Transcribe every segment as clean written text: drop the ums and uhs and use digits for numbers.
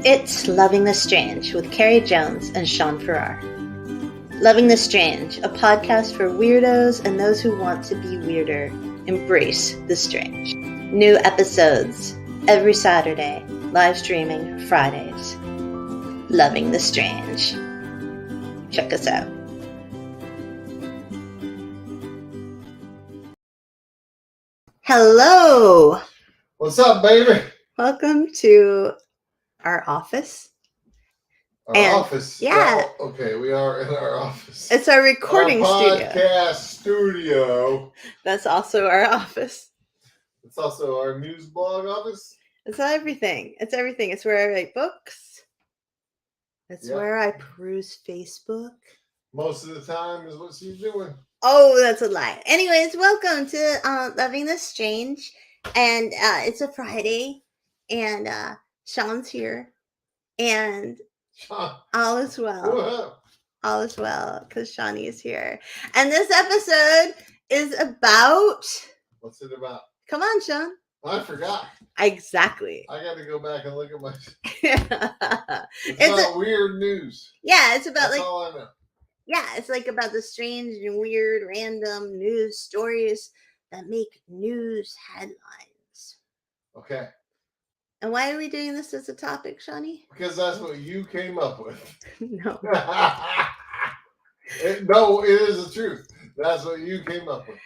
It's Loving the Strange with Carrie Jones and Sean Farrar. Loving the Strange, a podcast for weirdos and those who want to be weirder. Embrace the strange. New episodes every Saturday, live streaming Fridays. Loving the Strange. Check us out. Hello! What's up, baby? Welcome to our office. Our office? Yeah. Oh, okay, we are in our office. It's our recording our studio. podcast studio. That's also our office. It's also our news blog office. It's everything. It's everything. It's where I write books. It's where I peruse Facebook. Most of the time is what she's doing. Oh, that's a lie. Anyways, welcome to Loving the Strange. And it's a Friday. And Sean's here. And Sean, all is well. what? All is well because Shawnee is here. And this episode is about... What's it about? Come on, Sean. I forgot. Exactly. I got to go back and look at my... It's about weird news. Yeah, it's about That's all I know. Yeah, it's like about the strange and weird random news stories that make news headlines. Okay. And why are we doing this as a topic, Shawnee? Because that's what you came up with. No. No, it is the truth. That's what you came up with.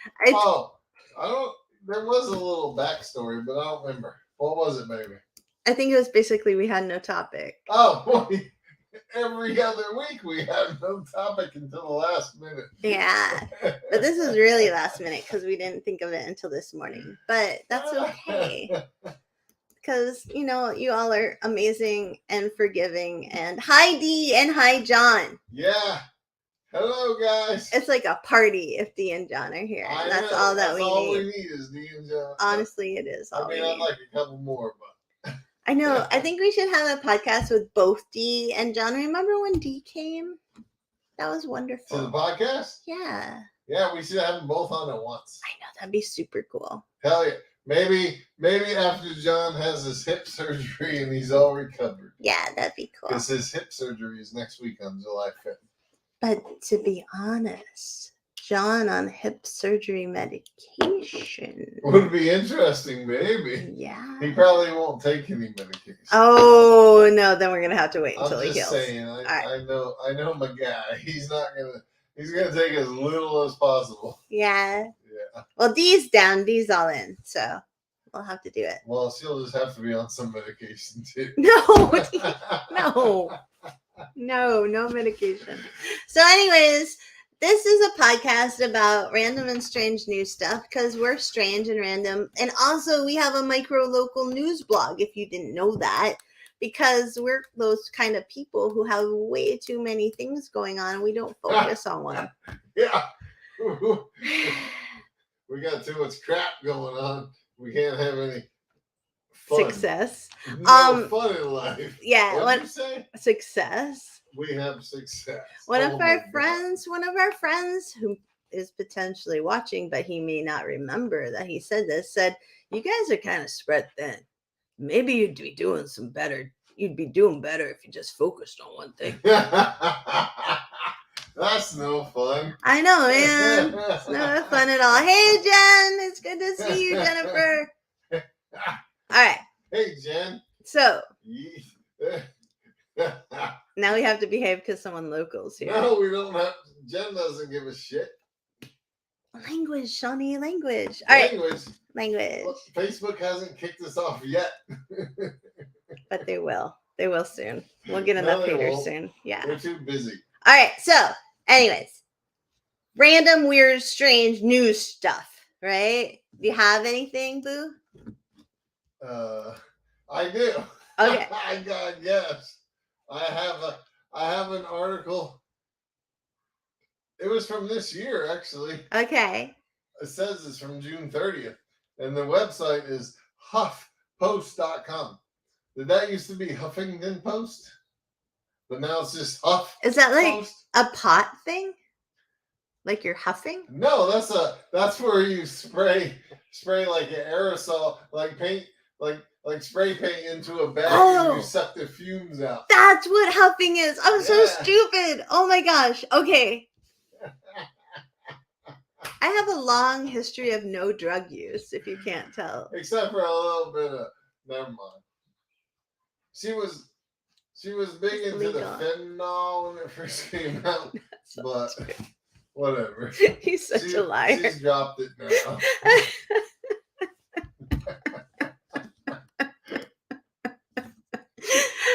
There was a little backstory, but I don't remember. What was it, baby? I think it was basically we had no topic. Oh, boy. Every other week we had no topic until the last minute. Yeah. But this is really last minute because we didn't think of it until this morning. But that's okay. Because, you know, you all are amazing and forgiving. And hi, Dee, and hi, John. Yeah. Hello, guys. It's like a party if Dee and John are here. That's all that we need. All we need is Dee and John. Honestly, it is. I'd like a couple more, but. I know. I think we should have a podcast with both Dee and John. Remember when Dee came? That was wonderful. To the podcast? Yeah. Yeah, we should have them both on at once. I know. That'd be super cool. Hell yeah. Maybe after John has his hip surgery and he's all recovered. Yeah, that'd be cool. Because his hip surgery is next week on July 5th. But to be honest, John on hip surgery medication. Would be interesting, baby. Yeah. He probably won't take any medication. Oh, no, then we're going to have to wait until he heals. I'm just saying, I know my guy. He's going to take as little as possible. Yeah. Yeah. Well, Dee's down. Dee's all in. So we'll have to do it. Well, she'll just have to be on some medication too. No medication. So anyways, this is a podcast about random and strange news stuff because we're strange and random. And also we have a micro local news blog, if you didn't know that, because we're those kind of people who have way too many things going on and we don't focus on one. Yeah. We got too much crap going on. We can't have any fun. Success. No fun in life. Yeah. What did you say? Success. We have success. One of our friends who is potentially watching, but he may not remember that he said this, said, "You guys are kind of spread thin. Maybe you'd be doing You'd be doing better if you just focused on one thing." That's no fun. I know, man. It's not fun at all. Hey, Jen. It's good to see you, Jennifer. All right. Hey, Jen. So. Now we have to behave because someone local's here. No, we don't have. Jen doesn't give a shit. Language, Shawnee, language. All right. Language. Look, Facebook hasn't kicked us off yet. But they will. They will soon. We'll get enough haters soon. Yeah. They're too busy. All right. So, anyways, random, weird, strange news stuff, right? Do you have anything, Boo? I do. Okay. I guess. I have an article. It was from this year, actually. Okay. It says it's from June 30th. And the website is huffpost.com. Did that used to be Huffington Post? But now it's just Huff. Is that like Post? a pot thing? Like you're huffing? No, that's where you spray like an aerosol, like paint, like like spray paint into a bag and you suck the fumes out. That's what huffing is. I'm so stupid. Oh my gosh. Okay. I have a long history of no drug use, if you can't tell. Except for a little bit of, never mind. She was big It's into legal. the fentanyl when it first came out, but whatever. He's such a liar. She's dropped it now.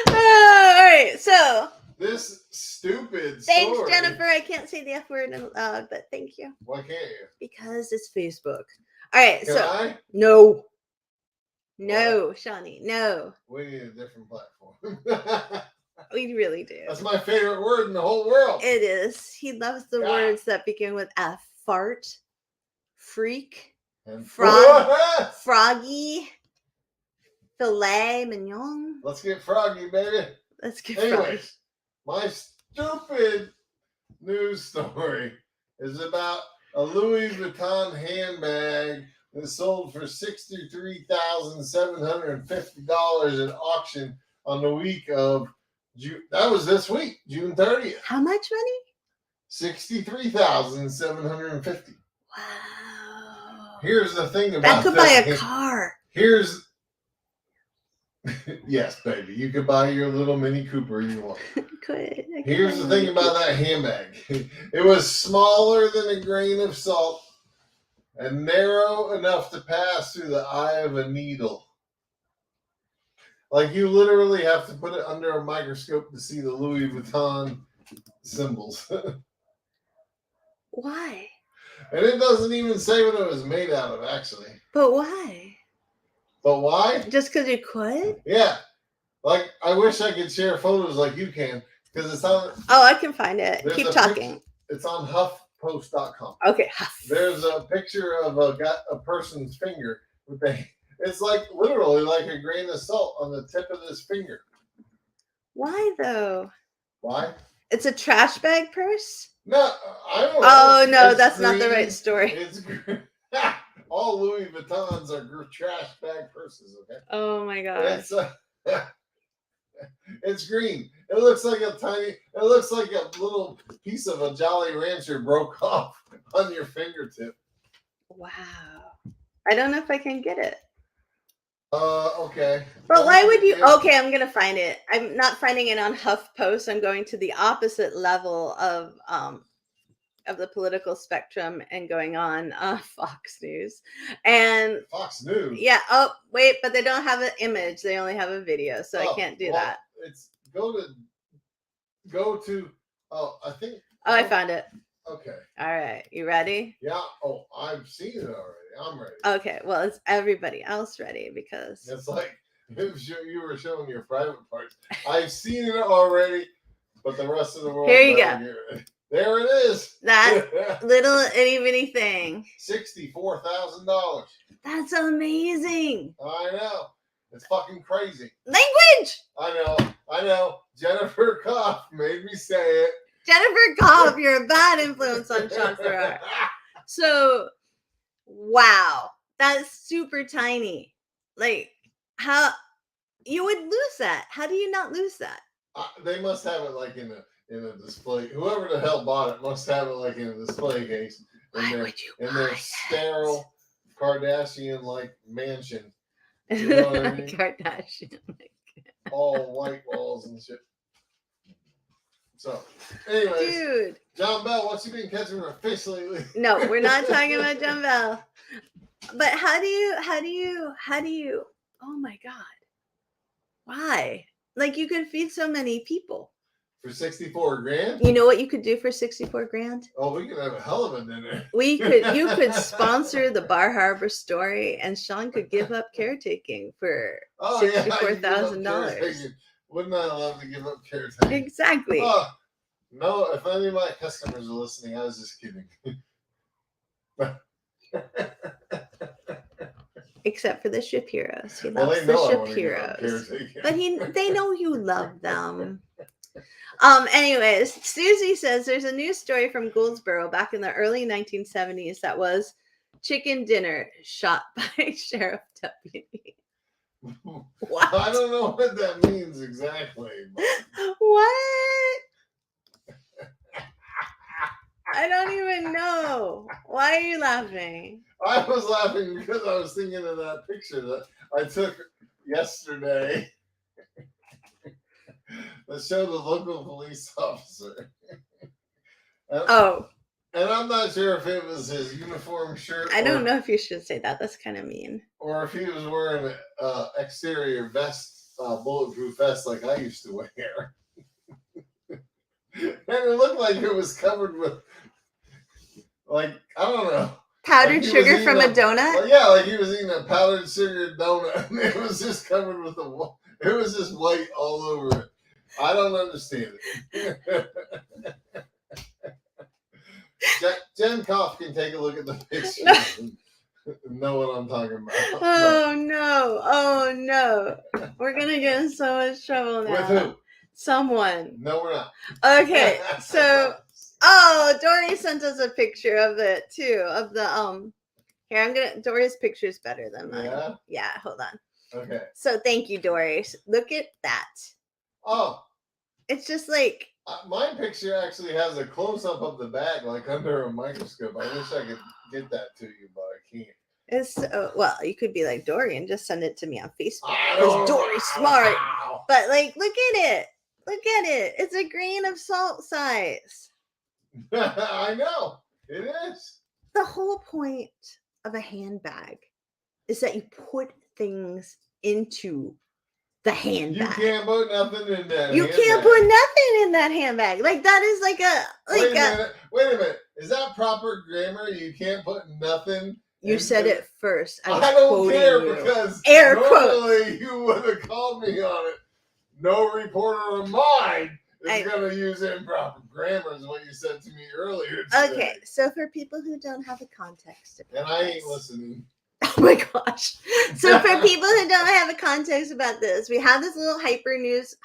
All right, so this stupid thanks, story. Jennifer. I can't say the F word aloud, but thank you. Why can't you? Because it's Facebook. All right, Can I? No, Shawnee, no. We need a different platform. We really do. That's my favorite word in the whole world. It is. He loves the words that begin with F. Fart, freak, and froggy, filet mignon. Let's get froggy, baby. Let's get Anyways, froggy. My stupid news story is about a Louis Vuitton handbag that sold for $63,750 at auction on the week of June. That was this week, June 30th. How much money? $63,750. Wow. Here's the thing about that could buy a car. Yes, baby. You could buy your little Mini Cooper you want. Here's the thing about that handbag. It was smaller than a grain of salt and narrow enough to pass through the eye of a needle. Like you literally have to put it under a microscope to see the Louis Vuitton symbols. Why? And it doesn't even say what it was made out of, actually. But why? But why? Just because you could? Yeah. Like, I wish I could share photos like you can, because it's on... Oh, I can find it. Keep talking. It's on HuffPost.com. Okay. There's a picture of a person's finger. It's like, literally, like a grain of salt on the tip of this finger. Why, though? Why? It's a trash bag purse? No, I don't know. Oh, no, that's green. not the right story. It's green. All Louis Vuittons are trash bag purses, okay? Oh my god. It's green. It looks like a little piece of a Jolly Rancher broke off on your fingertip. Wow. I don't know if I can get it. Okay. But why would you? Okay, I'm gonna find it. I'm not finding it on HuffPost. I'm going to the opposite level of the political spectrum and going on Fox News. And Fox News? Yeah. Oh, wait, but they don't have an image. They only have a video, so I can't do that. It's go to I think. Oh, I found it. Okay. All right. You ready? Yeah. Oh, I've seen it already. I'm ready. Okay. Well, is everybody else ready? Because it's like if you were showing your private parts. I've seen it already, but the rest of the world. Here you go. There it is. That little itty bitty thing. $64,000. That's amazing. I know. It's fucking crazy. Language. I know. Jennifer Koff made me say it. Jennifer Koff, you're a bad influence on Sean Farrar. So, wow, that's super tiny. Like, how you would lose that? How do you not lose that? They must have it like in a display. Whoever the hell bought it must have it like in a display case. Why would you in their sterile Kardashian-like mansion. You know what I mean? Kardashian. All white walls and shit. So, anyways, dude, John Bell, what's he been catching for fish lately? No, we're not talking about John Bell. But how do you? Oh my god, why? Like you could feed so many people. For $64,000? You know what you could do for $64,000? Oh, we could have a hell of a dinner. You could sponsor the Bar Harbor story, and Sean could give up caretaking for $64,000. Wouldn't I love to give up caretaking? Exactly. Oh, no, if any of my customers are listening, I was just kidding. Except for the Shapiros. He loves the Shapiros. But they know you love them. Anyways, Susie says there's a news story from Goldsboro back in the early 1970s that was chicken dinner shot by sheriff deputy. What? I don't know what that means exactly. But... What? I don't even know. Why are you laughing? I was laughing because I was thinking of that picture that I took yesterday that showed the local police officer. And I'm not sure if it was his uniform shirt. I don't know if you should say that. That's kind of mean. Or if he was wearing an exterior vest, bulletproof vest like I used to wear. And it looked like it was covered with, like, I don't know. Powdered sugar from a donut? Well, yeah, like he was eating a powdered sugar donut. And it was just covered with it was just white all over it. I don't understand it. Jen Koff can take a look at the pictures and know what I'm talking about. Oh no. We're going to get in so much trouble now. With who? Someone. No, we're not. Okay, so Dory sent us a picture of it too, of the here, Dory's picture is better than mine. Yeah? Yeah, hold on. Okay. So thank you, Dory. Look at that. Oh. It's just like... my picture actually has a close-up of the bag, like under a microscope. I wish I could get that to you, but I can't. It's well, you could be like Dory and just send it to me on Facebook. Because Dory's smart. But like, look at it. Look at it. It's a grain of salt size. I know. It is. The whole point of a handbag is that you put things into the handbag. You can't put nothing in that. You can't put nothing in that handbag. Like that is like Wait a minute. Is that proper grammar? You can't put nothing. You said it first. I don't care because normally you would have called me on it. No reporter of mine is going to use improper grammar, is what you said to me earlier today. Okay, so for people who don't have a context. And I ain't listening. Oh my gosh. So for people who don't have a context about this, we have this little it's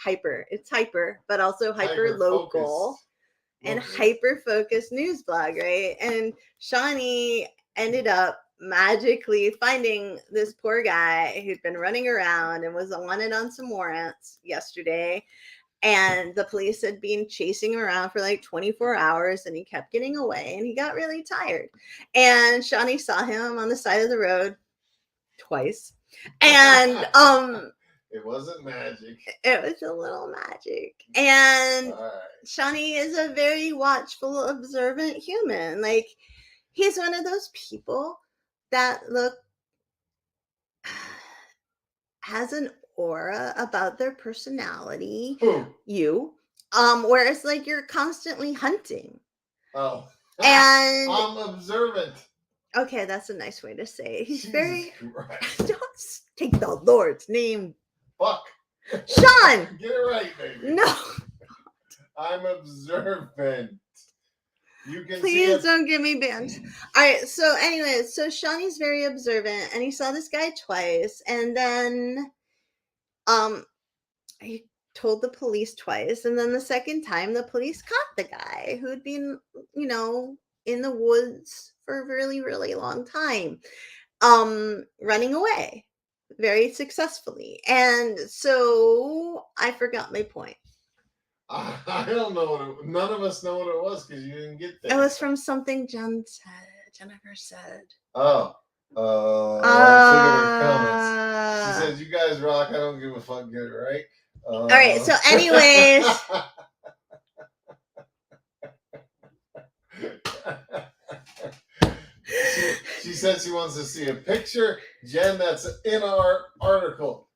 hyper, but also hyper local and hyper focused news blog, right? And Shawnee ended up magically finding this poor guy who'd been running around and was wanted on some warrants yesterday. And the police had been chasing him around for like 24 hours and he kept getting away and he got really tired. And Shawnee saw him on the side of the road twice. And it wasn't magic. It was a little magic. And Shawnee is a very watchful, observant human. Like he's one of those people that has an aura about their personality. You. Whereas like you're constantly hunting. Oh. And I'm observant. Okay, that's a nice way to say it. He's Jesus very Christ. Don't take the Lord's name. Fuck. Sean! Get it right, baby. No. I'm observant. You can Please don't get me banned. All right. So anyways, so Shawnee's very observant and he saw this guy twice and then he told the police twice. And then the second time the police caught the guy who'd been, in the woods for a really, really long time, running away very successfully. And so I forgot my point. I don't know none of us know what it was because you didn't get that. It was from something Jennifer said. Oh. Look at her comments. She says, "You guys rock. I don't give a fuck." Get it right. All right. So, anyways. She said she wants to see a picture. Jen, that's in our article.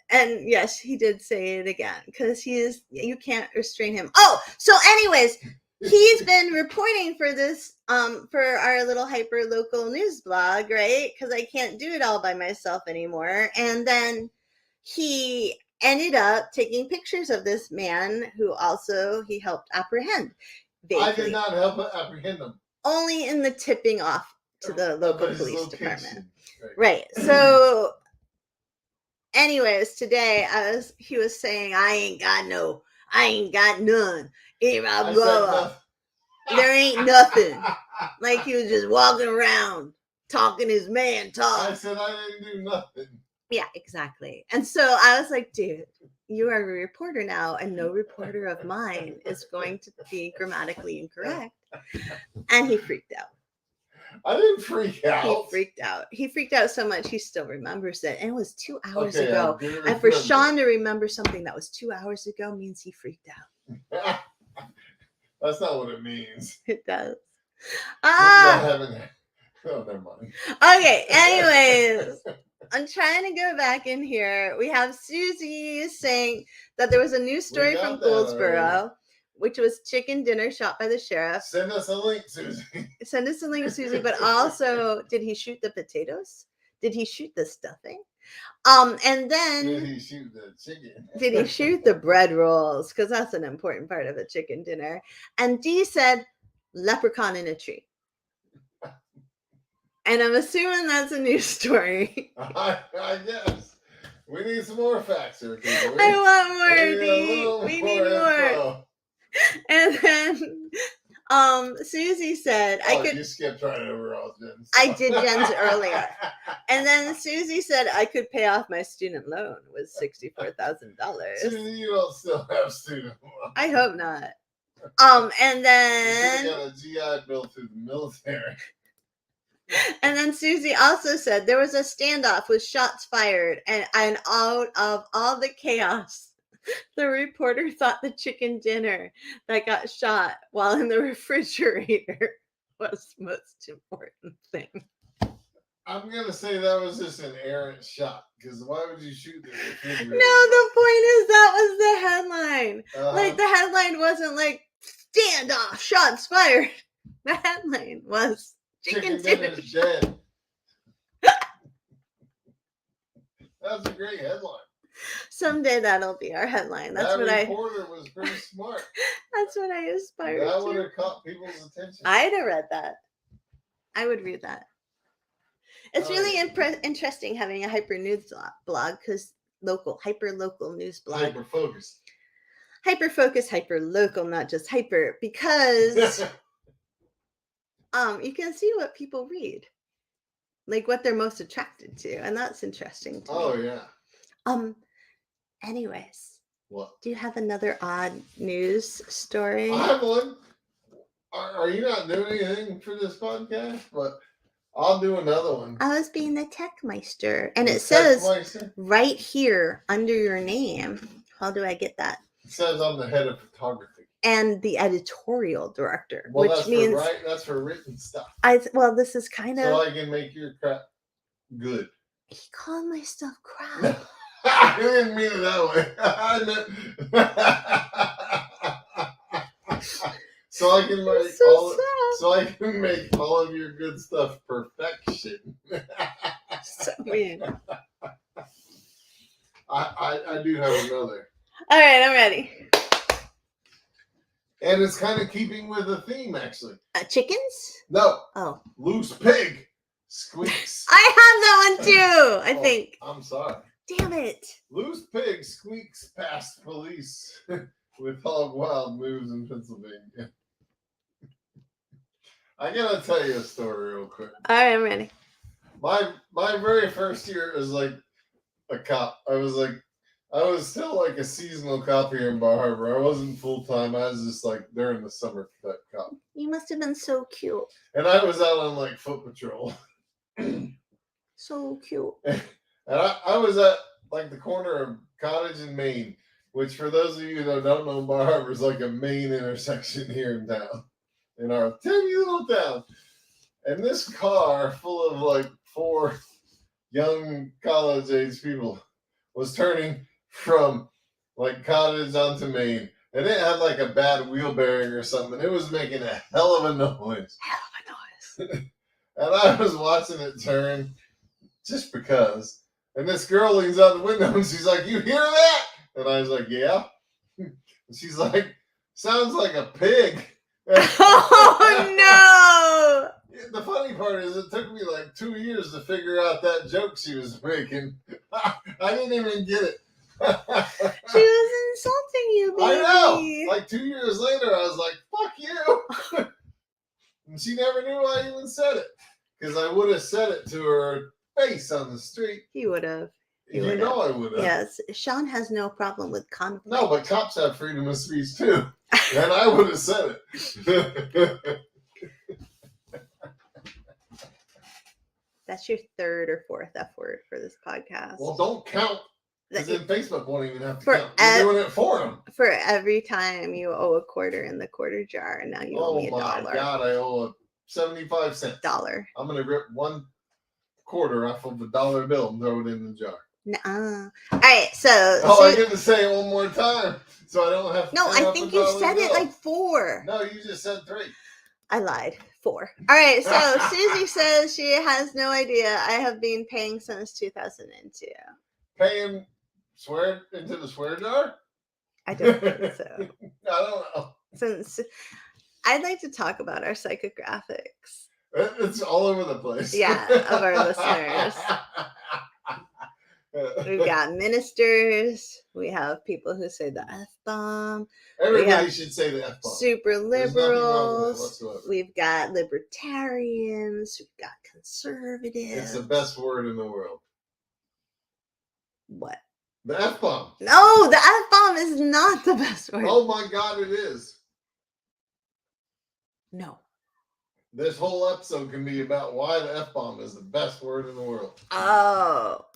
And yes, he did say it again because you can't restrain him. Oh, so anyways, he's been reporting for this, for our little hyper local news blog, right? Because I can't do it all by myself anymore. And then he ended up taking pictures of this man who also he helped apprehend. Vaguely. I did not help apprehend them. Only in the tipping off to the local police department. Right. So anyways, today he was saying, I ain't got none. There ain't nothing. Like he was just walking around talking his man talk. I said I didn't do nothing. Yeah, exactly. And so I was like, dude, you are a reporter now, and no reporter of mine is going to be grammatically incorrect. And he freaked out. I didn't freak out. He freaked out. He freaked out so much he still remembers it. And it was 2 hours ago. And for Sean to remember something that was 2 hours ago means he freaked out. That's not what it means. It does. Oh, never mind. Okay, anyways. I'm trying to go back in here. We have Susie saying that there was a news story from Goldsboro, which was chicken dinner shot by the sheriff. Send us a link, Susie. Send us a link, Susie. But also, did he shoot the potatoes? Did he shoot the stuffing? And then did he shoot the chicken? Did he shoot the bread rolls? Because that's an important part of a chicken dinner. And Dee said, leprechaun in a tree. And I'm assuming that's a news story. I guess. We need some more facts here, people. I want more, Dee. We need more. And then Susie said, you skipped right over all Jen's. I did Jen's earlier. And then Susie said I could pay off my student loan with $64,000. Susie, you don't still have student loan. I hope not. And then you got a GI Bill through the military. And then Susie also said there was a standoff with shots fired, and out of all the chaos, the reporter thought the chicken dinner that got shot while in the refrigerator was the most important thing. I'm going to say that was just an errant shot, because why would you shoot the refrigerator? No, the point is that was the headline. Like, the headline wasn't like, standoff, shots fired. The headline was, Chicken dinner's dead. That's a great headline. Someday that'll be our headline. That reporter was pretty smart. That's what I aspired to. That would have caught people's attention. I'd have read that. I would read that. It's really interesting having a hyper news blog, because hyper local news blog. Hyper focus, hyper local, not just hyper, because you can see what people read, like what they're most attracted to, and that's interesting to me. Oh yeah. Anyways, what? Do you have another odd news story? I have one. Are you not doing anything for this podcast? But I'll do another one. I was being the Techmeister, and it says right here under your name. How do I get that? It says I'm the head of photography. And the editorial director, well, which means that's for written stuff. This is kind of so I can make your crap good. He called my stuff crap. I didn't mean it that way. So I can make all of your good stuff perfection. So weird. I do have another. All right, I'm ready. And it's kind of keeping with the theme, actually. Chickens? No. Oh. Loose pig squeaks. I have that one too, I think. I'm sorry. Damn it. Loose pig squeaks past police with hog wild moves in Pennsylvania. I gotta tell you a story real quick. All right, I'm ready. My very first year as like a cop, I was still like a seasonal cop here in Bar Harbor. I wasn't full time. I was just like during the summer type cop. You must have been so cute. And I was out on like foot patrol. So cute. And I was at like the corner of Cottage and Main, which for those of you that don't know, Bar Harbor is like a main intersection here in town, in our tiny little town. And this car full of like 4 young college age people was turning from like Cottage onto Main. And it had like a bad wheel bearing or something. It was making a hell of a noise. And I was watching it turn just because. And this girl leans out the window and she's like, "You hear that?" And I was like, "Yeah." And she's like, "Sounds like a pig." Oh no! The funny part is it took me like 2 years to figure out that joke she was making. I didn't even get it. She was insulting you, baby. I know. Like 2 years later, I was like, "Fuck you." And she never knew I even said it. Because I would have said it to her face on the street. He would have. You know I would have. Yes. Sean has no problem with conflict. No, but cops have freedom of speech too. And I would have said it. That's your third or fourth F word for this podcast. Well, don't count. Because then Facebook won't even have to count. You're doing it for them. For every time you owe a quarter in the quarter jar, and now you owe me $1. Oh my God, I owe 75 cents. $1. I'm going to rip 1 quarter off of a $1 bill and throw it in the jar. Nuh-uh. All right, so... I get to say it one more time, so I don't have to... No, I think you said it like 4. No, you just said 3. I lied. 4. All right, so Susie says she has no idea. I have been paying since 2002. Paying swear into the swear jar? I don't think so. I don't know. Since I'd like to talk about our psychographics. It's all over the place. Yeah, of our listeners. We've got ministers. We have people who say the F-bomb. Everybody should say the F-bomb. Super liberals. We've got libertarians. We've got conservatives. It's the best word in the world. What? The F-bomb. No, the F-bomb is not the best word. Oh my God, it is. No. This whole episode can be about why the F-bomb is the best word in the world. Oh.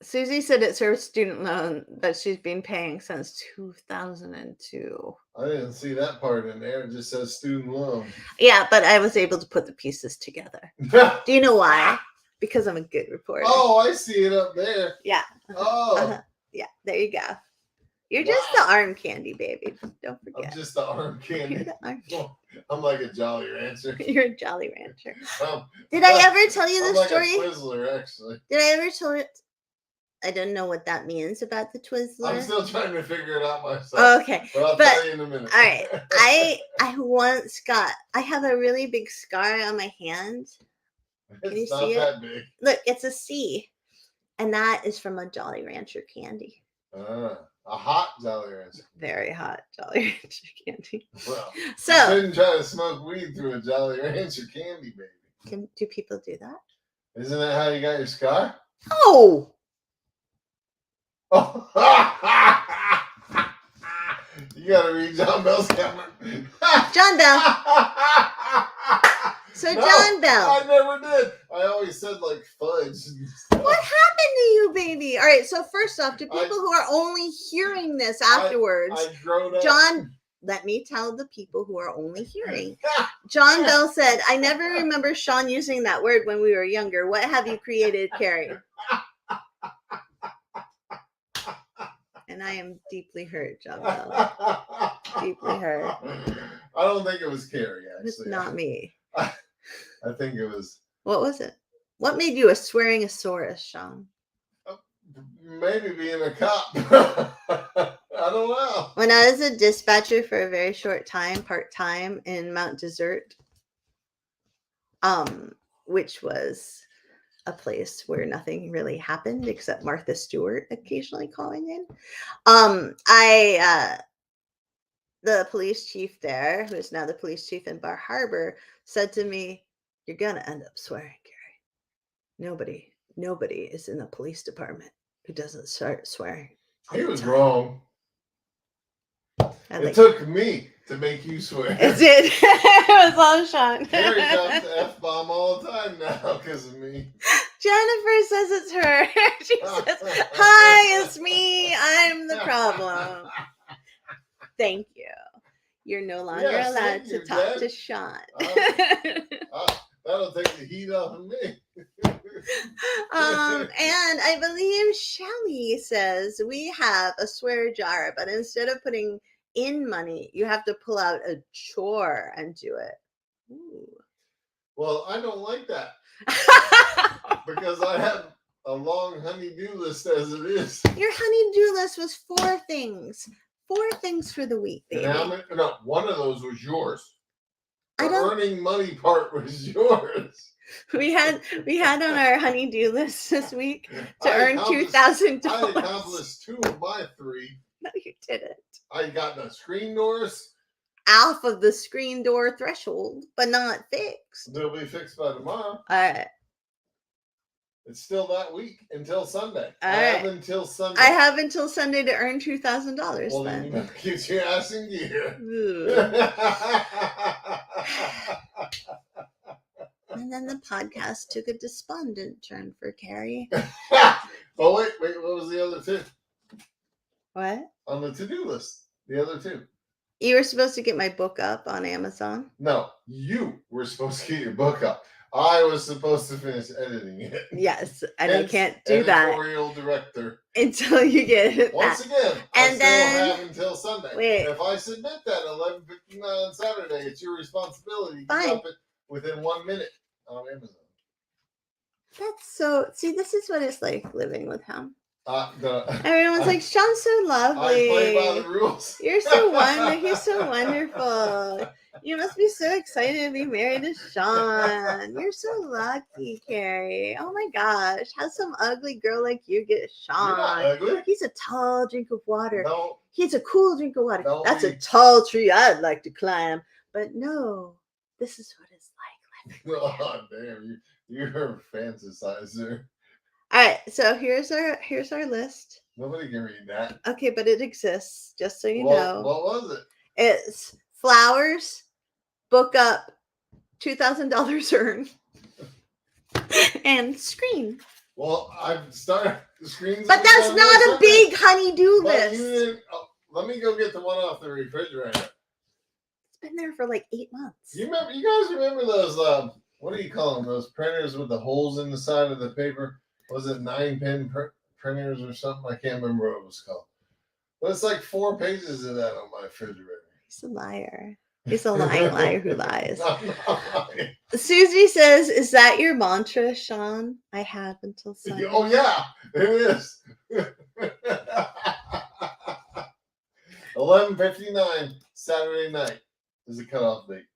Susie said it's her student loan that she's been paying since 2002. I didn't see that part in there. It just says student loan. Yeah, but I was able to put the pieces together. Do you know why? Because I'm a good reporter. Oh, I see it up there. Yeah. Oh. Yeah, there you go. You're just the arm candy, baby. Don't forget. I'm just the arm candy. You're the arm candy. I'm like a Jolly Rancher. You're a Jolly Rancher. Did I ever tell you the story? I'm like a Twizzler, actually. Did I ever tell it? I don't know what that means about the Twizzler. I'm still trying to figure it out myself. Okay. But I'll tell you in a minute. All right. I have a really big scar on my hand. Can you see it? That big. Look, it's a C. And that is from a Jolly Rancher candy. A hot Jolly Rancher. Very hot Jolly Rancher candy. Well, so you shouldn't try to smoke weed through a Jolly Rancher candy, baby. Do people do that? Isn't that how you got your scar? Oh! Oh. You gotta read John Bell's comment. John Bell. So no, John Bell. I never did. I always said like fudge. What happened to you, baby? All right. So first off, to people who are only hearing this afterwards, John, let me tell the people who are only hearing. John Bell said, "I never remember Sean using that word when we were younger. What have you created, Carrie?" And I am deeply hurt, John Bell. Deeply hurt. I don't think it was Carrie, actually. It's not me. I think it was. What was it? What made you a swearing-osaurus, Sean? Maybe being a cop. I don't know. When I was a dispatcher for a very short time, part-time in Mount Desert, which was a place where nothing really happened except Martha Stewart occasionally calling in. The police chief there, who is now the police chief in Bar Harbor, said to me, "You're gonna end up swearing, Gary. Nobody is in the police department who doesn't start swearing." He was wrong. It took me to make you swear. It did. It was all Sean. Gary drops the F-bomb all the time now because of me. Jennifer says it's her. She says, "Hi, it's me. I'm the problem." Thank you. You're no longer allowed to talk to Sean. That'll take the heat off of me. And I believe Shelly says we have a swear jar, but instead of putting in money, you have to pull out a chore and do it. Ooh. Well, I don't like that. Because I have a long honey-do list as it is. Your honey-do list was 4 things. 4 things for the week, baby. No, one of those was yours. The earning money part was yours. We had on our honey-do list this week to earn $2,000. I accomplished 2 of my 3. No, you didn't. I got the screen doors. off of the screen door threshold, but not fixed. They'll be fixed by tomorrow. All right. It's still that week until Sunday. I have until Sunday. I have until Sunday to earn $2,000. Well, then you better get your ass in gear. And then the podcast took a despondent turn for Carrie. Oh, wait. What was the other two? What? On the to-do list. The other two. You were supposed to get my book up on Amazon. No, you were supposed to get your book up. I was supposed to finish editing it. Yes, and I can't do that. Editorial director. Until you get it Once back. again, and I still have until Sunday. Wait. If I submit that at 11:59 on Saturday, it's your responsibility to drop it within 1 minute on Amazon. That's so... See, this is what it's like living with him. Everyone's like, Sean's so lovely. I play by the rules. You're so wonderful. He's so wonderful. You must be so excited to be married to Sean. You're so lucky, Carrie. Oh my gosh. How some ugly girl like you get Sean? You're not ugly. He's a tall drink of water. No. He's a cool drink of water. That's a tall tree I'd like to climb. But no, this is what it's like. Oh, damn. You're a fantasizer. All right, so here's our list. Nobody can read that. Okay, but it exists, just so you know. What was it? It's flowers, book up, $2,000 earned, and screen. Well, I've started the screens. But that's not a big honey-do list. Let me go get the one off the refrigerator. It's been there for like 8 months. You guys remember those, what do you call them? Those printers with the holes in the side of the paper? Was it 9-pin printers or something? I can't remember what it was called. But it's like 4 pages of that on my refrigerator. He's a liar. He's a lying liar who lies. I'm not lying. Susie says, is that your mantra, Sean? I have until Sunday. Oh, yeah, it is. 11:59 Saturday night is the cutoff date.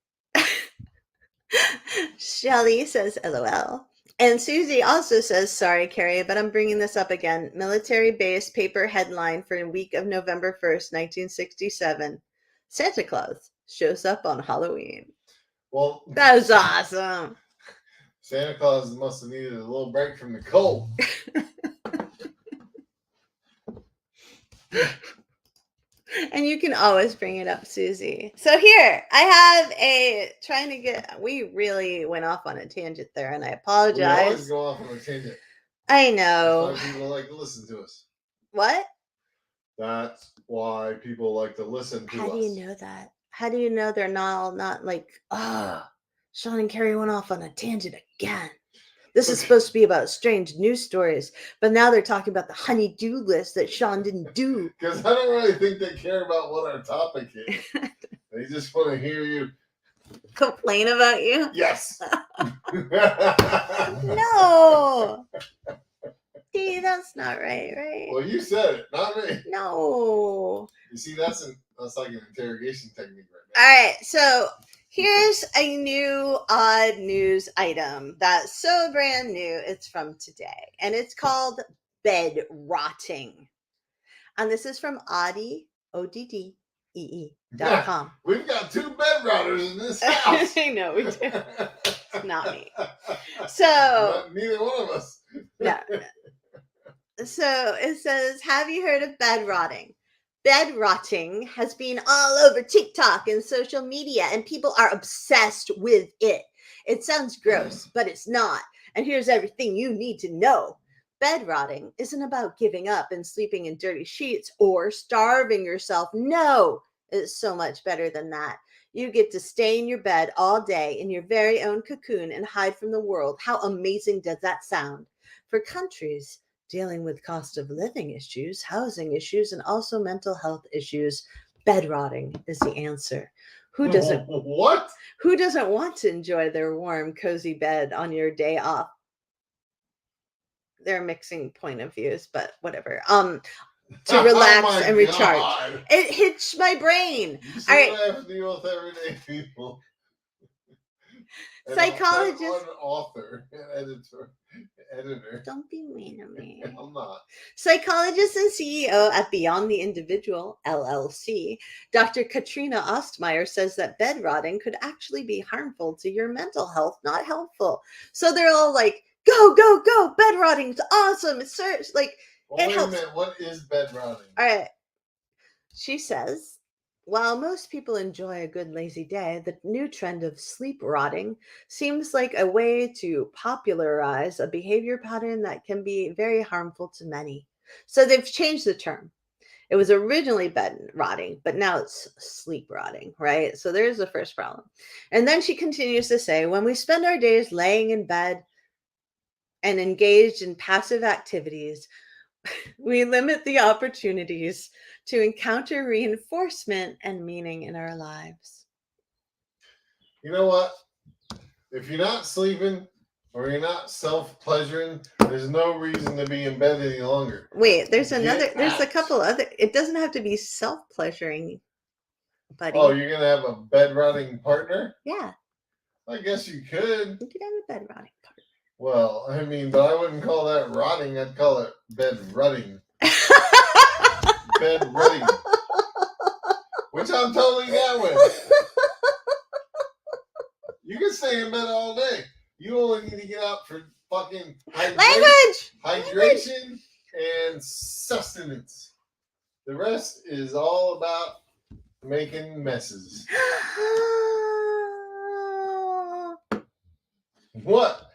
Shelly says, LOL. And Susie also says, sorry, Carrie, but I'm bringing this up again. Military base paper headline for a week of November 1st, 1967. Santa Claus shows up on Halloween. Well, that was awesome. Santa Claus must have needed a little break from the cold. And you can always bring it up, Susie. So here, I have we really went off on a tangent there, and I apologize. We always go off on a tangent. I know. That's why people like to listen to us. What? That's why people like to listen to us. How do you know that? How do you know they're not like, Sean and Carrie went off on a tangent again. This is supposed to be about strange news stories, but now they're talking about the honey-do list that Sean didn't do. Because I don't really think they care about what our topic is. They just want to hear you complain about you. Yes. No. See, that's not right? Well, you said it, not me. No. You see, that's like an interrogation technique right now. All right, so here's a new odd news item that's so brand new. It's from today, and it's called bed rotting. And this is from Oddee, ODDEE.com. We've got 2 bed rotters in this house. I know, we do. It's not me. So. Neither one of us. No. So it says, have you heard of bed rotting? Bed rotting has been all over TikTok and social media, and people are obsessed with it. It sounds gross, but it's not. And here's everything you need to know. Bed rotting isn't about giving up and sleeping in dirty sheets or starving yourself. No, it's so much better than that. You get to stay in your bed all day in your very own cocoon and hide from the world. How amazing does that sound? For countries dealing with cost of living issues, housing issues, and also mental health issues, bed rotting is the answer. Who doesn't want to enjoy their warm, cozy bed on your day off? They're mixing point of views, but whatever. To relax and recharge. God. It hits my brain. All right. I have to deal with everyday people. Psychologists. An author, an editor. Don't be mean to me. I'm not. Psychologist and CEO at Beyond the Individual, LLC, Dr. Katrina Ostmeyer says that bed rotting could actually be harmful to your mental health, not helpful. So they're all like, go, go, go. Bed rotting's awesome. It's like, well, it helps. Wait a minute. What is bed rotting? All right. She says, while most people enjoy a good lazy day, the new trend of sleep rotting seems like a way to popularize a behavior pattern that can be very harmful to many. So they've changed the term. It was originally bed rotting, but now it's sleep rotting, right? So there's the first problem. And then she continues to say, when we spend our days laying in bed and engaged in passive activities, we limit the opportunities to encounter reinforcement and meaning in our lives. You know what? If you're not sleeping or you're not self-pleasuring, there's no reason to be in bed any longer. Wait, there's a couple other, it doesn't have to be self-pleasuring, buddy. Oh, you're going to have a bed-rotting partner? Yeah. I guess you could. You could have a bed-rotting partner. Well, I mean, but I wouldn't call that rotting. I'd call it bed-rutting. Bed-rutting. Which I'm totally down with. You can stay in bed all day. You only need to get out for fucking hydration and sustenance. The rest is all about making messes. What?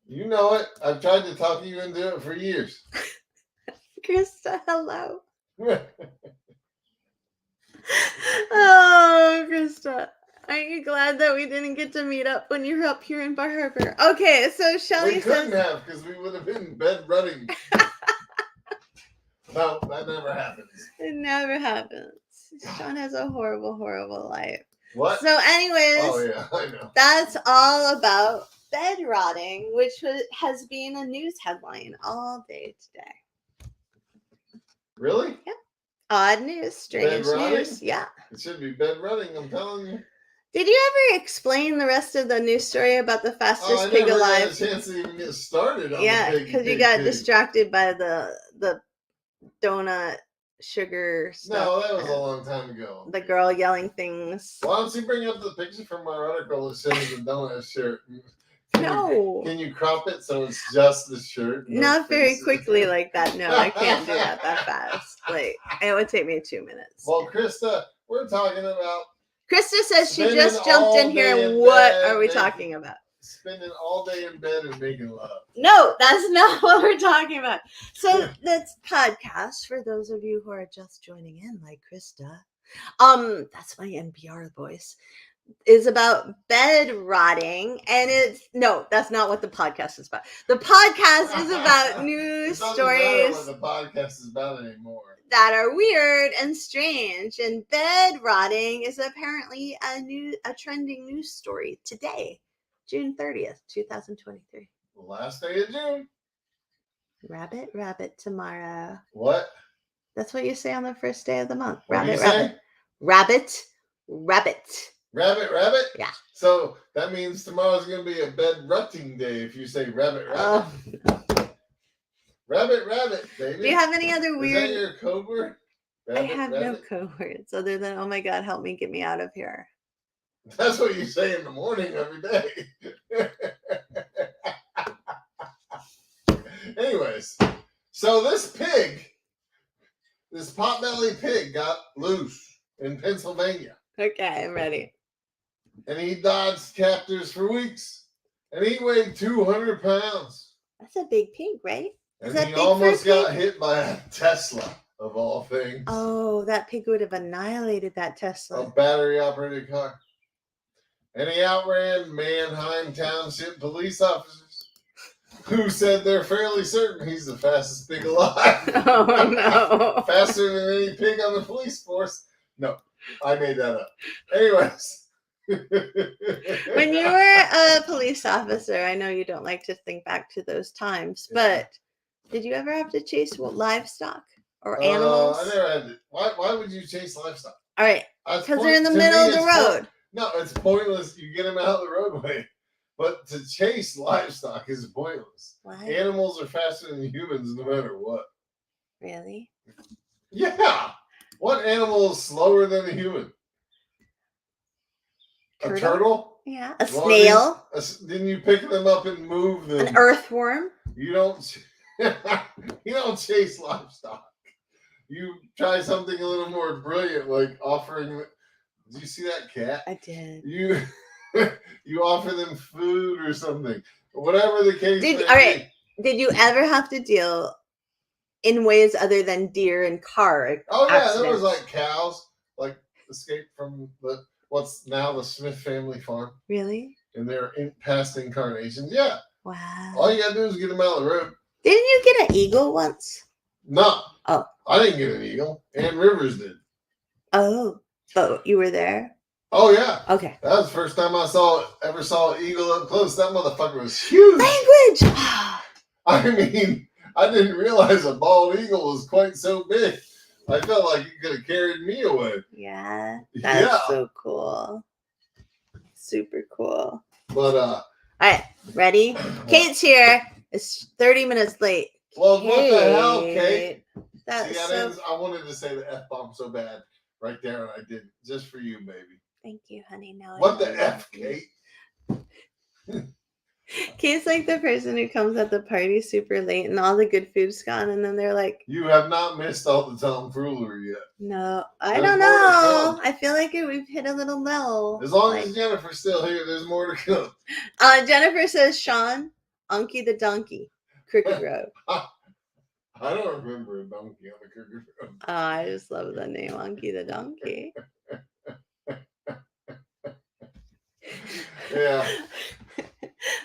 You know it. I've tried to talk you into it for years. Krista, hello. Oh, Krista. Aren't you glad that we didn't get to meet up when you were up here in Bar Harbor? Okay, so Shelly we couldn't have, because we would have been bed rutting. No, that never happens. It never happens. Sean has a horrible, horrible life. What? So anyways, oh yeah, I know. That's all about bed rotting, which has been a news headline all day today. Really? Yep. Odd news, strange news. Yeah. It should be bed rutting, I'm telling you. Did you ever explain the rest of the news story about the fastest pig alive? I never had a chance to even get started on the because you got distracted by the donut sugar stuff. No, that was a long time ago. The girl yelling things. Why don't you bring up the picture from our article that shows the donut shirt? Can you crop it so it's just the shirt? Not very quickly like that. No, I can't do that fast. Like, it would take me 2 minutes. Well, Krista, we're talking about... Krista says she just jumped in here. What are we talking about? Spending all day in bed and making love. No, that's not what we're talking about. So this podcast, for those of you who are just joining in, like Krista, that's my NPR voice, is about bed rotting, and that's not what the podcast is about. The podcast is about news stories. What the podcast is about anymore. That are weird and strange, and bed rotting is apparently a trending news story today, June 30th, 2023. The last day of June. Rabbit tomorrow. What? That's what you say on the first day of the month. What rabbit. Rabbit. Yeah. So that means tomorrow's going to be a bed rutting day if you say rabbit. Oh, no. Rabbit, baby. Do you have any other weird... Is that your code word? I have no code words other than, oh my God, help me, get me out of here. That's what you say in the morning every day. Anyways, so this potbelly pig got loose in Pennsylvania. Okay, I'm ready. And he dodged captors for weeks. And he weighed 200 pounds. That's a big pig, right? And he almost got hit by a Tesla, of all things. Oh, that pig would have annihilated that Tesla. A battery-operated car. And he outran Manheim Township police officers, who said they're fairly certain he's the fastest pig alive. Oh, no. Faster than any pig on the police force. No, I made that up. Anyways. When you were a police officer, I know you don't like to think back to those times, but did you ever have to chase livestock or animals? I never had to. Why would you chase livestock? All right, because they're in the middle of the road. No, it's pointless. You get them out of the roadway. But to chase livestock is pointless. What? Animals are faster than humans no matter what. Really? Yeah. What animal is slower than a human? Turtle? A turtle? Yeah. A snail? Didn't you pick them up and move them? An earthworm? You don't. You don't chase livestock. You try something a little more brilliant, like offering. Did you see that cat? I did. You offer them food or something. Whatever the case may be. All right. Did you ever have to deal in ways other than deer and car? Oh yeah, accidents? there was like cows, like escaped from what's now the Smith family farm. Really? And they're past incarnations. Yeah. Wow. All you gotta do is get them out of the road. Didn't you get an eagle once? No. Oh. I didn't get an eagle. Ann Rivers did. Oh. But you were there? Oh yeah. Okay. That was the first time I ever saw an eagle up close. That motherfucker was huge. Language! I mean, I didn't realize a bald eagle was quite so big. I felt like you could have carried me away. Yeah. That's so cool. Super cool. But all right, ready? Kate's here. It's 30 minutes late. Well, Kate. What the hell, Kate? That's I wanted to say the F-bomb so bad right there, and I did just for you, baby. Thank you, honey. No. What the F, Kate? Kate's like the person who comes at the party super late and all the good food's gone, and then they're like, "You have not missed all the tomfoolery yet." No, I don't know. I feel like we've hit a little low. As long as Jennifer's still here, there's more to come. Jennifer says, Sean, Unky the donkey, Crooked Road. I don't remember a donkey on the Crooked Road. I just love the name Unky the donkey. Yeah.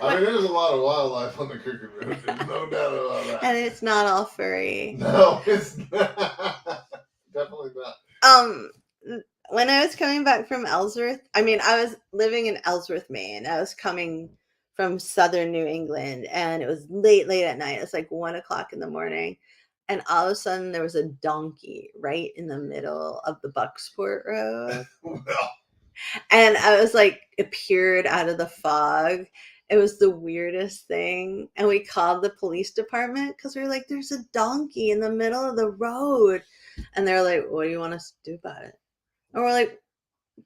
I mean, there's a lot of wildlife on the Crooked Road. There's no doubt about that. And it's not all furry. No, it's not. Definitely not. When I was coming back from Ellsworth, I was living in Ellsworth, Maine. I was coming from southern New England, and it was late at night. It was like 1:00 in the morning. And all of a sudden, there was a donkey right in the middle of the Bucksport Road. Well. And I was like, appeared out of the fog. It was the weirdest thing. And we called the police department because we were like, there's a donkey in the middle of the road. And they're like, what do you want us to do about it? And we're like,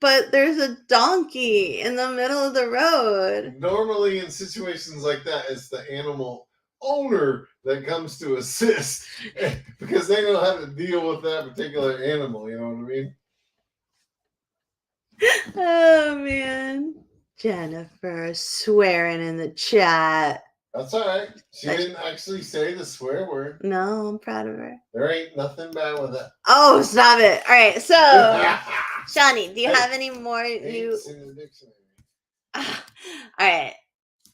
but there's a donkey in the middle of the road. Normally in situations like that, it's the animal owner that comes to assist because they know how to deal with that particular animal. You know what I mean? Oh, man. Jennifer swearing in the chat. That's all right. She didn't actually say the swear word. No, I'm proud of her. There ain't nothing bad with that. Oh, stop it. All right, so, Shawnee, do you have any more new... in the dictionary. All right.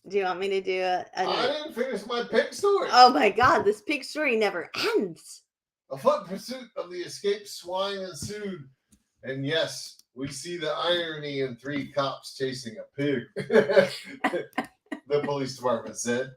Do you want me to do I didn't finish my pig story. Oh, my God. This pig story never ends. A foot pursuit of the escaped swine ensued. And yes... we see the irony in 3 cops chasing a pig. The police department said.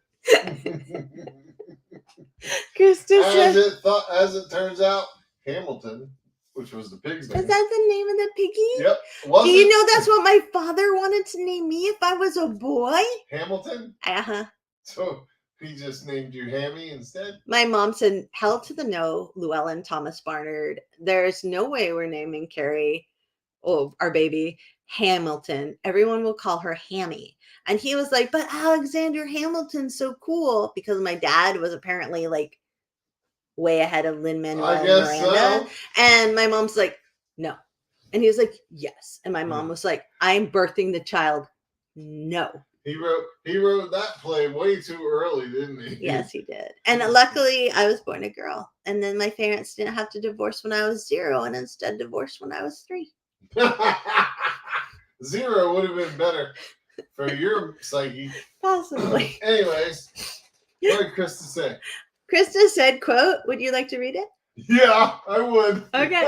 As it turns out, Hamilton, which was the pig's name. Is that the name of the piggy? Yep. Do you know that's what my father wanted to name me if I was a boy? Hamilton? Uh-huh. So he just named you Hammy instead? My mom said, hell to the no, Llewellyn Thomas Barnard. There's no way we're naming Carrie, our baby, Hamilton. Everyone will call her Hammy. And he was like, but Alexander Hamilton's so cool, because my dad was apparently like way ahead of Lin-Manuel Miranda. So. And my mom's like, no. And he was like, yes. And my mom was like, I'm birthing the child. No. He wrote that play way too early, didn't he? Yes, he did. And luckily, I was born a girl. And then my parents didn't have to divorce when I was 0, and instead divorced when I was 3. 0 would have been better for your psyche. Possibly. Anyways, what did Krista say? Krista said, quote, would you like to read it? Yeah, I would. Okay.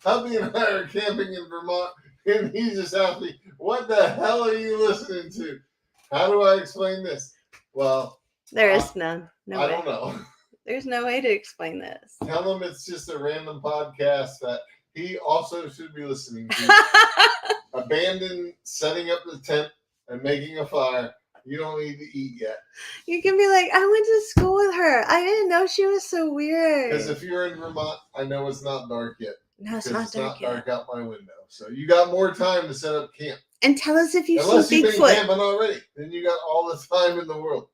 Hubby and I are camping in Vermont, and he just asked me, what the hell are you listening to? How do I explain this? Well, there is none. No I way. don't know. There's no way to explain this. Tell him it's just a random podcast that he also should be listening to. abandon setting up the tent and making a fire. You don't need to eat yet. You can be like, I went to school with her. I didn't know she was so weird. Because if you're in Vermont, I know it's not dark yet. No, it's not dark out my window. So you got more time to set up camp. And tell us if you see Bigfoot. Unless you've been camping already. Then you got all the time in the world.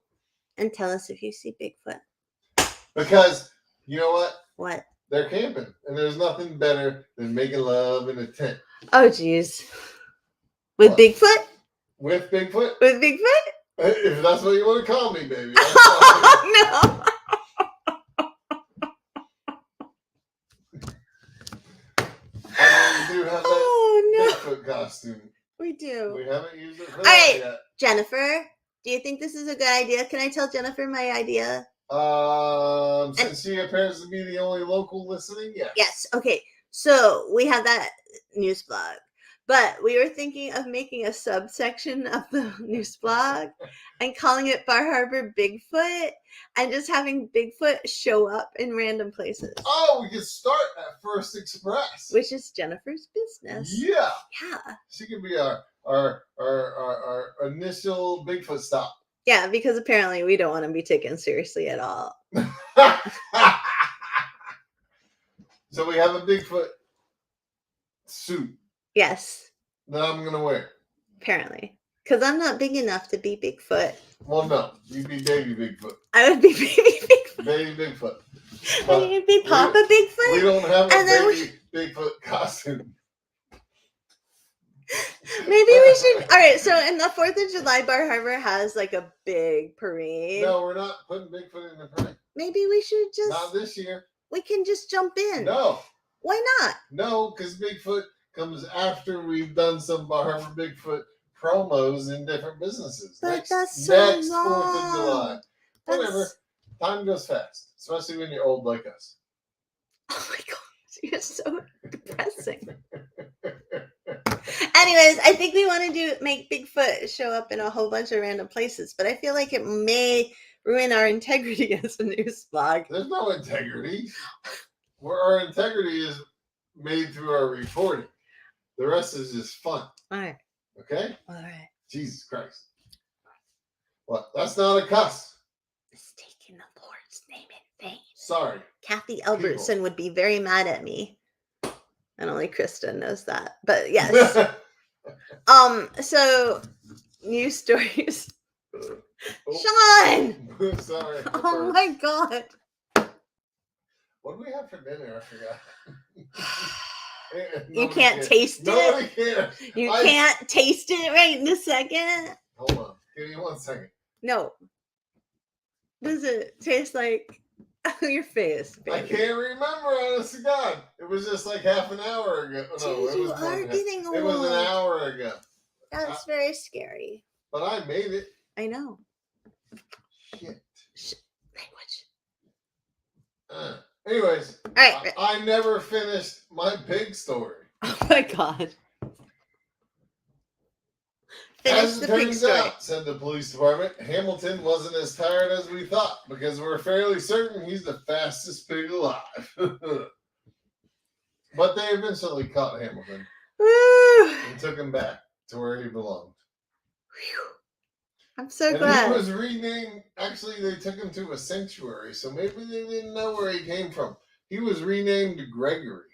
And tell us if you see Bigfoot. Because, you know what? What? They're camping. And there's nothing better than making love in a tent. Oh, jeez. With what? Bigfoot? With Bigfoot? With Bigfoot? If that's what you want to call me, baby. Oh, no. We do have that Bigfoot costume. We do. We haven't used it for that yet. Jennifer, do you think this is a good idea? Can I tell Jennifer my idea? Since she appears to be the only local listening, yes. Yes. Okay. So we have that news blog. But we were thinking of making a subsection of the news blog and calling it Bar Harbor Bigfoot and just having Bigfoot show up in random places. Oh, we could start at First Express. Which is Jennifer's business. Yeah. Yeah. She could be our initial Bigfoot stop. Yeah, because apparently we don't want to be taken seriously at all. So we have a Bigfoot suit. Yes. That I'm going to wear. Apparently. Because I'm not big enough to be Bigfoot. Well, no. You'd be baby Bigfoot. I would be baby Bigfoot. Baby Bigfoot. And you'd be Papa Bigfoot? We don't have a baby Bigfoot costume. Maybe we should... All right, so in the 4th of July, Bar Harbor has like a big parade. No, we're not putting Bigfoot in the parade. Maybe we should just... Not this year. We can just jump in. No. Why not? No, because Bigfoot comes after we've done some Bar Harbor Bigfoot promos in different businesses. But that's so next long. 4th of July. Whatever. Time goes fast, especially when you're old like us. Oh my God, you're so depressing. Anyways, I think we want to make Bigfoot show up in a whole bunch of random places, but I feel like it may ruin our integrity as a news blog. There's no integrity. Where our integrity is made through our reporting. The rest is just fun. All right. Okay? All right. Jesus Christ. What? That's not a cuss. It's taking the Lord's name in vain. Sorry. Kathy Albertson would be very mad at me. And only Kristen knows that. But yes. So news stories. Sean! Sorry. Oh my God. What do we have for dinner? I forgot. You can't taste it. Nobody cares. You can't taste it right in a second. Hold on. Give me 1 second. No. Does it taste like your face, baby? I can't remember, honest to God. It was just like half an hour ago. No, Jeez, it was you are getting old. It was an hour ago. That's very scary. But I made it. I know. Shit. Language. Anyways, all right. I never finished my pig story. Oh my God. As it turns out, said the police department, Hamilton wasn't as tired as we thought because we're fairly certain he's the fastest pig alive. But they eventually caught Hamilton and took him back to where he belonged. I'm so glad. He was renamed. Actually, they took him to a sanctuary, so maybe they didn't know where he came from. He was renamed Gregory.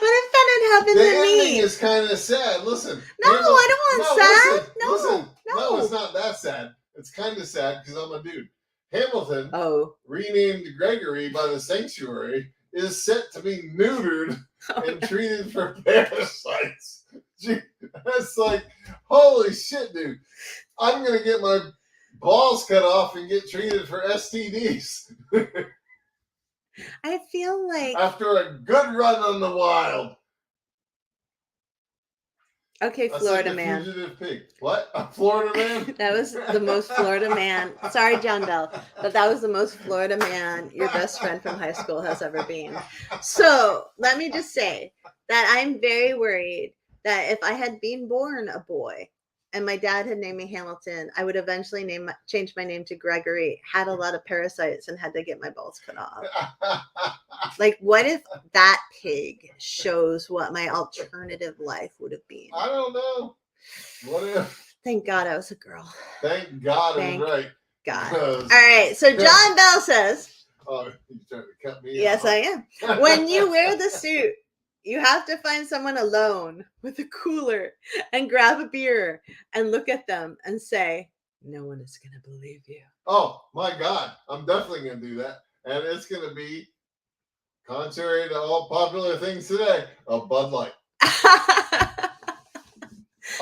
What if that had happened to me? The ending is kind of sad. Listen. No, I don't want sad. Listen. No, it's not that sad. It's kind of sad because I'm a dude. Hamilton, renamed Gregory by the sanctuary, is set to be neutered and treated for parasites. That's like, holy shit, dude. I'm going to get my balls cut off and get treated for STDs. I feel like... After a good run on the wild. Okay, that's Florida like man. Fugitive pig. What? A Florida man? That was the most Florida man. Sorry, John Bell, but that was the most Florida man your best friend from high school has ever been. So let me just say that I'm very worried that if I had been born a boy and my dad had named me Hamilton, I would eventually change my name to Gregory, had a lot of parasites, and had to get my balls cut off. Like, what if that pig shows what my alternative life would have been? I don't know. What if? Thank God I was a girl. Thank God is right. God. All right. So John Bell says. Oh, you're trying to cut me Yes, off. I am. When you wear the suit, you have to find someone alone with a cooler and grab a beer and look at them and say, no one is going to believe you. Oh, my God. I'm definitely going to do that. And it's going to be, contrary to all popular things today, a Bud Light.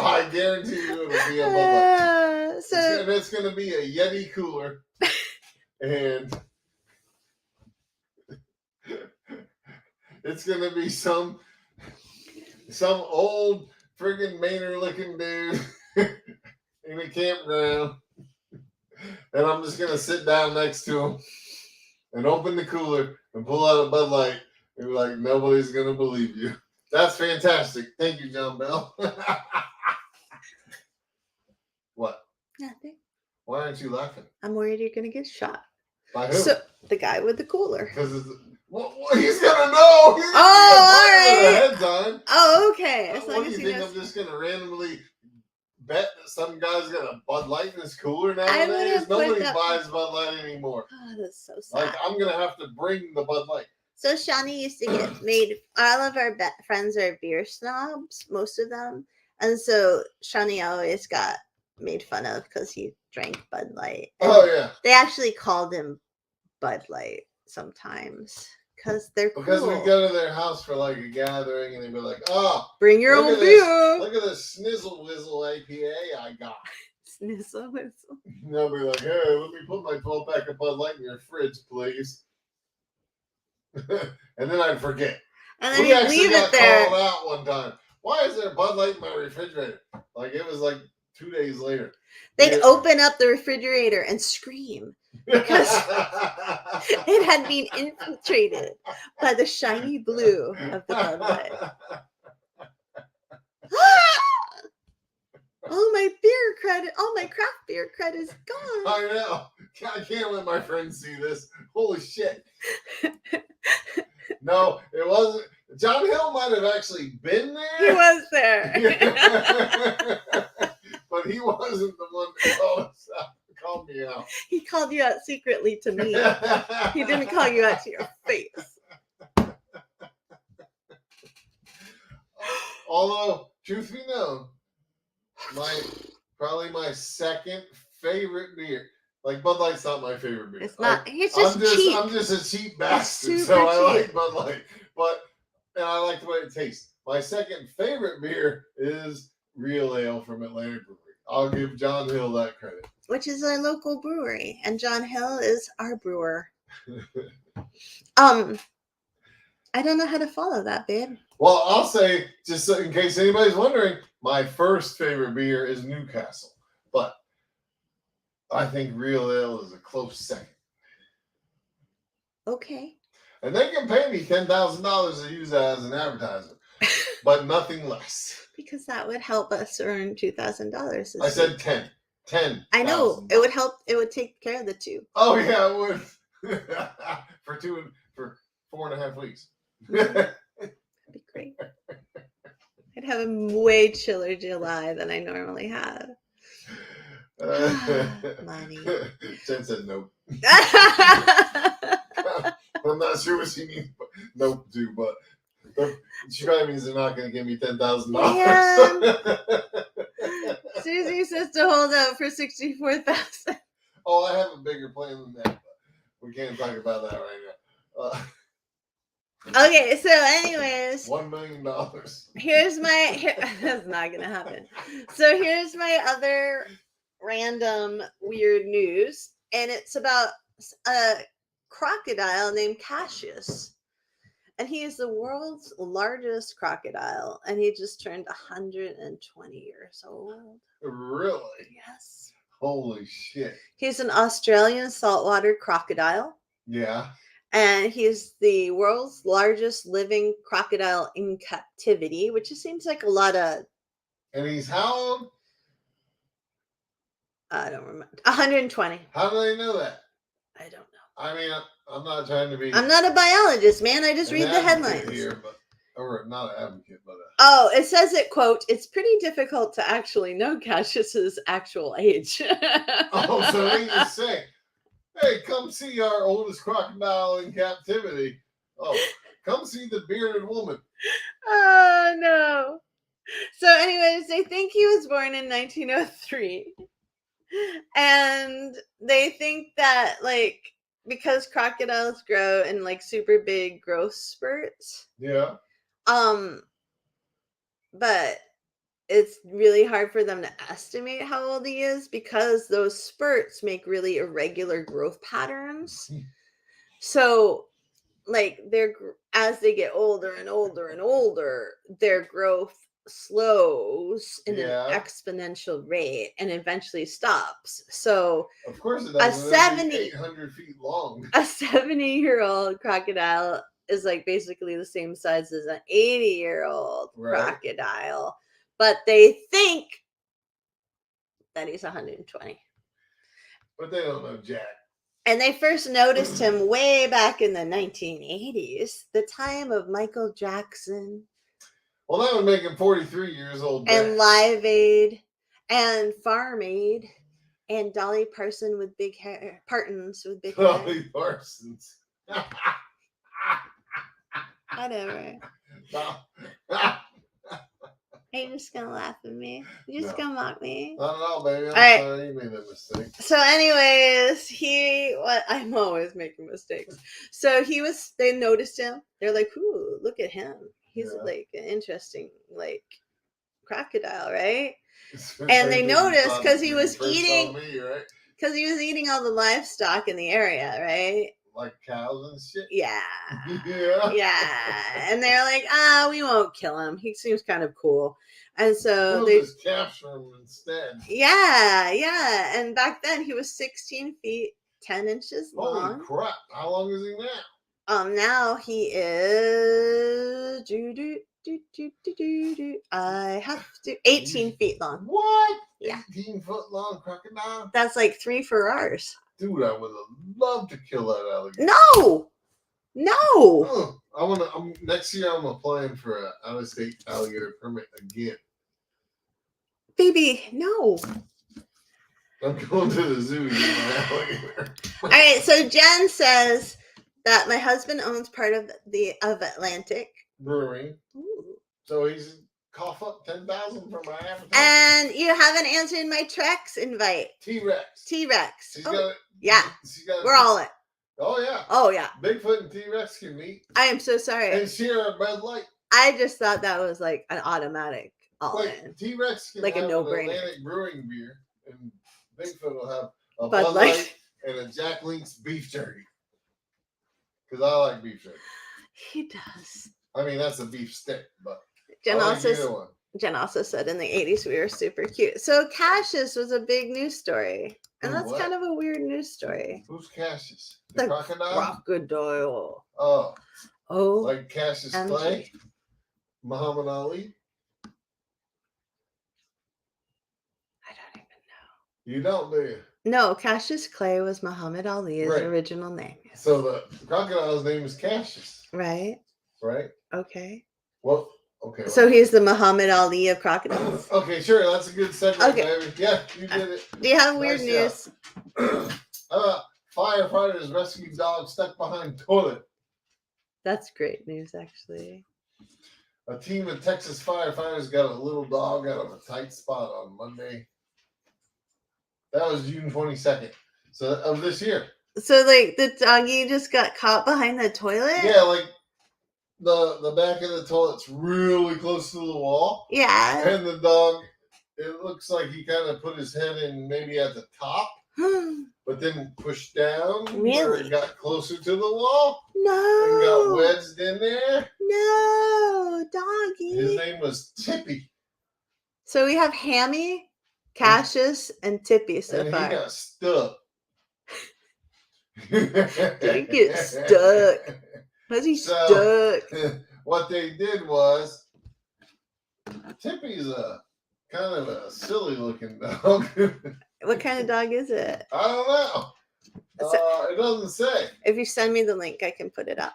I guarantee you it'll be a Bud Light. It's going to be a Yeti cooler. And it's going to be some old friggin' meander looking dude in a campground. And I'm just going to sit down next to him and open the cooler and pull out a Bud Light and be like, nobody's going to believe you. That's fantastic. Thank you, John Bell. What? Nothing. Why aren't you laughing? I'm worried you're going to get shot. By who? So, the guy with the cooler. Because well, he's going to know. He's all right. Ahead time. Oh, okay. As what do you think? I'm just going to randomly bet that some guy's got a Bud Light in his cooler nowadays? Nobody buys Bud Light anymore. Oh, that's so sad. Like, I'm going to have to bring the Bud Light. So Shawnee used to get made, all of our friends are beer snobs, most of them. And so Shawnee always got made fun of because he drank Bud Light. And yeah. They actually called him Bud Light sometimes because they're cool. Because we go to their house for like a gathering and they'd be like, oh, bring your own beer. Look at this Snizzle Whizzle APA I got. Snizzle Whizzle. And they'll be like, hey, let me put my 12-pack of Bud Light in your fridge, please. And then I'd forget. And then we actually leave it there. Called out one time. Why is there Bud Light in my refrigerator? Like it was like 2 days later. They'd open up the refrigerator and scream because it had been infiltrated by the shiny blue of the Bud Light. Oh, my beer credit, all my craft beer credit is gone. I know. I can't let my friends see this. Holy shit. No, it wasn't. John Hill might have actually been there. He was there. But he wasn't the one that called me out. He called you out secretly to me. He didn't call you out to your face. Although, truth be known, probably my second favorite beer. Like Bud Light's not my favorite beer. It's not. It's just cheap. I'm just a cheap bastard, so I like Bud Light. And I like the way it tastes. My second favorite beer is Real Ale from Atlantic Brewery. I'll give John Hill that credit. Which is our local brewery, and John Hill is our brewer. I don't know how to follow that, babe. Well, I'll say, just in case anybody's wondering, my first favorite beer is Newcastle, but I think Real Ale is a close second. Okay. And they can pay me $10,000 to use that as an advertisement, but nothing less. Because that would help us earn $2,000. I said 10. 10. I know. It would help. It would take care of the two. Oh, yeah, it would. for 4.5 weeks. That'd be great. I'd have a way chiller July than I normally have. Money. Jen said nope. I'm not sure what she means. Nope, too, but she probably means they're not going to give me $10,000. Susie says to hold out for $64,000. Oh, I have a bigger plan than that, but we can't talk about that right now. Okay, so anyways, $1 million. That's not gonna happen. So here's my other random weird news, and it's about a crocodile named Cassius, and he is the world's largest crocodile, and he just turned 120 years old. Really? Yes. Holy shit. He's an Australian saltwater crocodile. Yeah. And he's the world's largest living crocodile in captivity, which just seems like a lot of... And he's how old? I don't remember. 120. How do they know that? I don't know. I mean, I'm not trying to be. I'm not a biologist, man. I just read the headlines here, or not an advocate, but. Oh, it says it, quote, "It's pretty difficult to actually know Cassius's actual age." Oh, so they just say, "Hey, come see our oldest crocodile in captivity." Oh, come see the bearded woman. Oh, no. So anyways, they think he was born in 1903. And they think that, like, because crocodiles grow in, like, super big growth spurts. Yeah. But it's really hard for them to estimate how old he is because those spurts make really irregular growth patterns. So, like, as they get older and older and older, their growth slows in an exponential rate and eventually stops. So, of course, it does. 800 feet long. A 70-year-old crocodile is like basically the same size as an 80-year-old crocodile, but they think that he's 120. But they don't know jack. And they first noticed him way back in the 1980s, the time of Michael Jackson. Well, that would make him 43 years old. And Live Aid and Farm Aid and Dolly Parton with big hair. Dolly Parsons. Whatever. Are you just gonna laugh at me? You just gonna mock me? Not at all, baby. I'm sorry you made that mistake. So, anyways, I'm always making mistakes. So they noticed him. They're like, "Ooh, look at him. He's like an interesting like crocodile, right?" And they noticed because he was eating. Because he was eating all the livestock in the area, right? Like cows and shit? Yeah. Yeah. And they're like, we won't kill him. He seems kind of cool. And so they just capture him instead. Yeah. And back then he was 16 feet, 10 inches long. Holy crap. How long is he now? Now he is I have to 18 feet long. What? Yeah. 18-foot long crocodile? That's like 3 Ferraris. Dude, I would have loved to kill that alligator. No. Next year I'm applying for an out-of-state alligator permit again. Baby, no. I'm going to the zoo to get my alligator. All right, so Jen says that my husband owns part of Atlantic Brewing. Ooh. So he's cough up 10,000 for my advertising. And you haven't answered my Trex invite. T-Rex. She's got it. Yeah. We're all in. Oh yeah. Bigfoot and T-Rex can meet. I am so sorry. And share a Bud Light. I just thought that was like an automatic in. T-Rex can like have a no-brainer. Atlantic Brewing beer, and Bigfoot will have a Bud Light and a Jack Link's beef jerky. Because I like beef jerky. He does. I mean, that's a beef stick, but Jen also said in the 80s we were super cute. So Cassius was a big news story. And that's kind of a weird news story. Who's Cassius? The crocodile? Crocodile. Oh. Oh. Like Cassius Clay? Muhammad Ali? I don't even know. You don't, do you? No, Cassius Clay was Muhammad Ali's original name. So the crocodile's name is Cassius. Right. Okay. Well, okay. So he's the Muhammad Ali of crocodiles. Okay, sure. That's a good segue, baby. Yeah, you did it. Do you have weird news? Firefighters rescue dog stuck behind toilet. That's great news, actually. A team of Texas firefighters got a little dog out of a tight spot on Monday. That was June 22nd. So of this year. So like the doggy just got caught behind the toilet? Yeah, like the back of the toilet's really close to the wall. Yeah. And the dog, it looks like he kind of put his head in maybe at the top, but then pushed down. Really? Where it got closer to the wall. No. And got wedged in there. No, doggy. His name was Tippy. So we have Hammy, Cassius, and Tippy so far. And he got stuck. Did he get stuck? Was he stuck? What they did was, Tippy's a kind of a silly looking dog. What kind of dog is it? I don't know. It doesn't say. If you send me the link, I can put it up.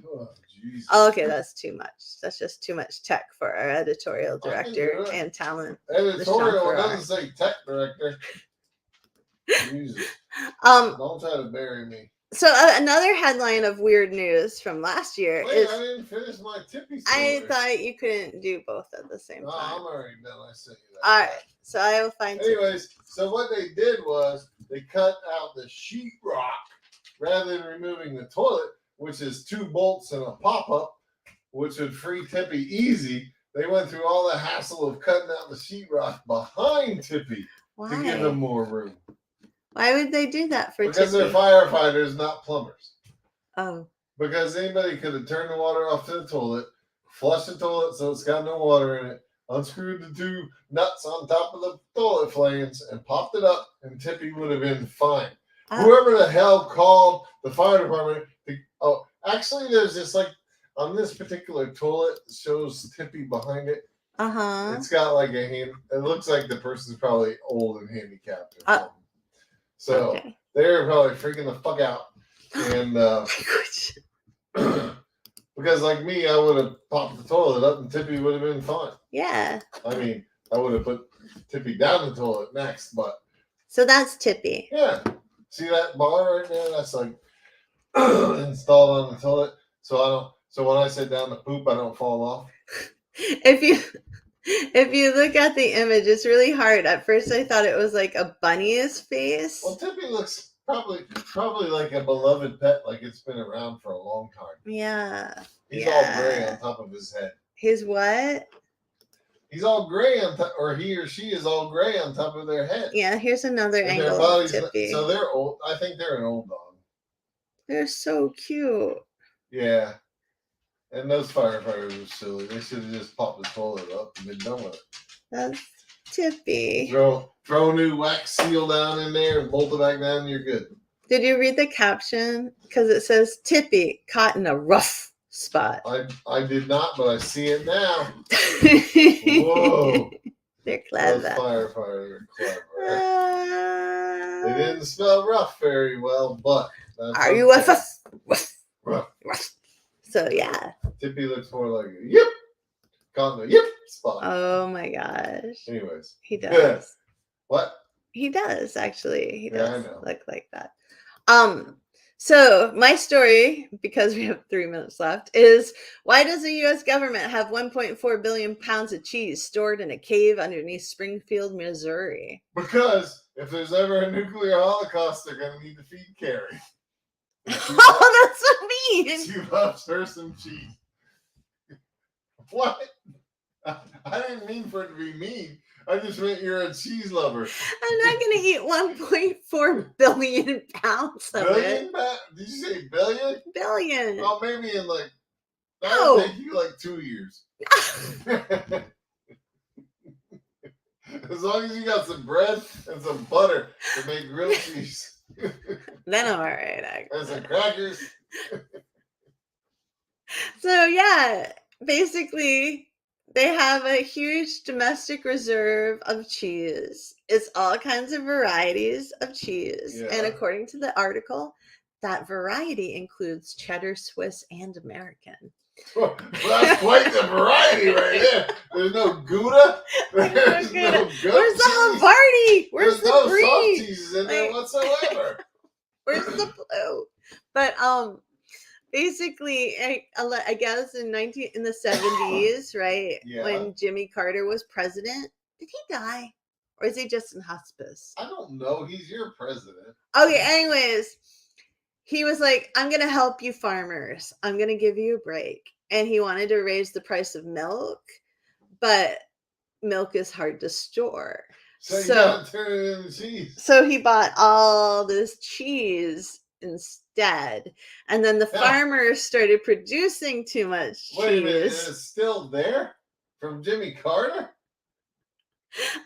Oh, Jesus. Oh, okay, that's too much. That's just too much tech for our editorial director and talent. Editorial doesn't say tech director. Jesus. Don't try to bury me. So another headline of weird news from last year is... I didn't finish my Tippy story. I thought you couldn't do both at the same time. I'm already done. I sent you that. All right. So I will find Anyways, so what they did was they cut out the sheetrock rather than removing the toilet, which is 2 bolts and a pop-up, which would free Tippy easy. They went through all the hassle of cutting out the sheetrock behind Tippy to give him more room. Why would they do that for Because Tippy? they're firefighters, not plumbers. Oh. Because anybody could have turned the water off to the toilet, flushed the toilet so it's got no water in it, unscrewed the 2 nuts on top of the toilet flange, and popped it up, and Tippy would have been fine. Oh. Whoever the hell called the fire department. Actually, there's just like on this particular toilet, shows Tippy behind it. It's got like a hand. It looks like the person's probably old and handicapped or something. So they were probably freaking the fuck out. And because like me, I would have popped the toilet up and Tippy would have been fine. Yeah. I mean, I would have put Tippy down the toilet next, but. So that's Tippy. Yeah. See that bar right there? That's like installed on the toilet. So when I sit down to poop, I don't fall off. If you look at the image, it's really hard. At first, I thought it was like a bunny's face. Well, Tippy looks probably like a beloved pet, like it's been around for a long time. Yeah. He's all gray on top of his head. His what? He's all gray on top, or he or she is all gray on top of their head. Yeah, here's another angle of Tippy. So they're old. I think they're an old dog. They're so cute. Yeah. And those firefighters are silly. They should have just popped the toilet up and been done with it. That's Tippy. Throw a new wax seal down in there and bolt it back down, and you're good. Did you read the caption? Because it says Tippy caught in a rough spot. I did not, but I see it now. Whoa. They're clever. Those firefighters are clever. They didn't spell rough very well, but. Are you with us? Rough. So, yeah. Tippy looks more like a yip. Caught in a yip spot. Oh, my gosh. Anyways. He does. What? He does, actually. He does look like that. So my story, because we have 3 minutes left, is why does the U.S. government have 1.4 billion pounds of cheese stored in a cave underneath Springfield, Missouri? Because if there's ever a nuclear holocaust, they're going to need to feed Carrie. Oh, that's so mean. She loves her some cheese. What? I didn't mean for it to be mean. I just meant you're a cheese lover. I'm not going to eat 1.4 billion pounds of it. Did you say billion? Billion. Oh, maybe in like, that would take you like 2 years. As long as you got some bread and some butter to make grilled cheese. Then I'm all right, actually. And some crackers. So, yeah, basically, they have a huge domestic reserve of cheese. It's all kinds of varieties of cheese. Yeah. And according to the article, that variety includes cheddar, Swiss, and American. Well, that's quite the variety right there. There's no Gouda. There's no goat Where's the Havarti? Where's There's the no brie? soft cheeses in there whatsoever. Where's the blue? But basically, I guess in the 70s, right? Yeah. When Jimmy Carter was president, did he die? Or is he just in hospice? I don't know. He's your president. Okay, anyways, he was like, I'm going to help you farmers. I'm going to give you a break. And he wanted to raise the price of milk, but milk is hard to store. So you gotta turn it into cheese. So he bought all this cheese instead. And then the farmers started producing too much cheese. Wait a minute, is it still there from Jimmy Carter?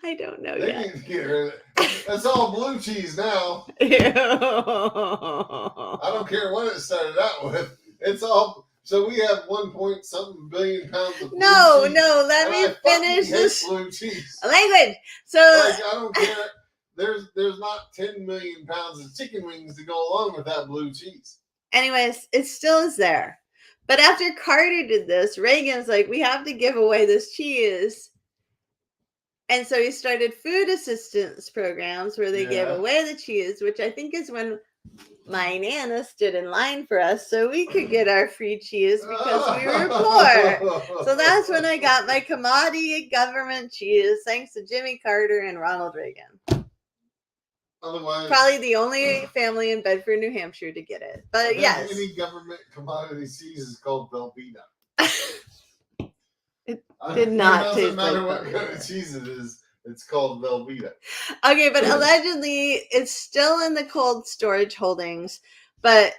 I don't know they yet. Need to get rid of it. That's all blue cheese now. Ew. I don't care what it started out with. It's all So we have 1.something billion pounds of blue cheese. No, let me finish this blue cheese. language. So I don't care. There's not 10 million pounds of chicken wings to go along with that blue cheese. Anyways, it still is there. But after Carter did this, Reagan's like, we have to give away this cheese. And so he started food assistance programs where they gave away the cheese, which I think is when my Nana stood in line for us so we could get our free cheese because we were poor. So that's when I got my commodity government cheese, thanks to Jimmy Carter and Ronald Reagan. Otherwise, probably the only family in Bedford, New Hampshire to get it. But yes. Any government commodity cheese is called Velveeta. It did not taste like It doesn't matter what kind of cheese it is. It's called Velveeta. Okay, but allegedly it's still in the cold storage holdings, but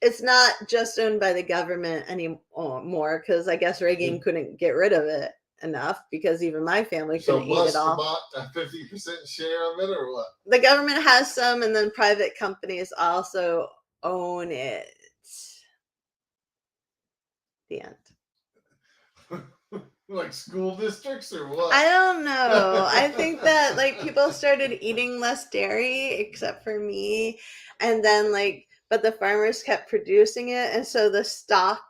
it's not just owned by the government anymore because I guess Reagan couldn't get rid of it enough because even my family couldn't eat it all. So bought a 50% share of it or what? The government has some and then private companies also own it. The end. Like school districts or what? I don't know. I think that like people started eating less dairy except for me. And then but the farmers kept producing it. And so the stock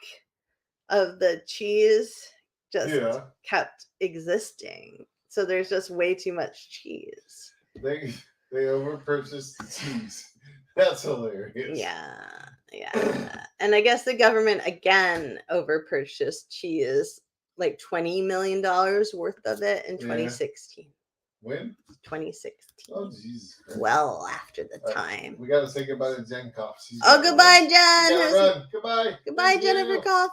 of the cheese just kept existing. So there's just way too much cheese. They overpurchased the cheese. That's hilarious. Yeah. And I guess the government again overpurchased cheese. Like $20 million worth of it in 2016. When? 2016. Oh, Jesus Christ. Well, after the time. We got to say goodbye to Jen Koff. Goodbye, Jen. Run. Goodbye. Goodbye, Jennifer Koff.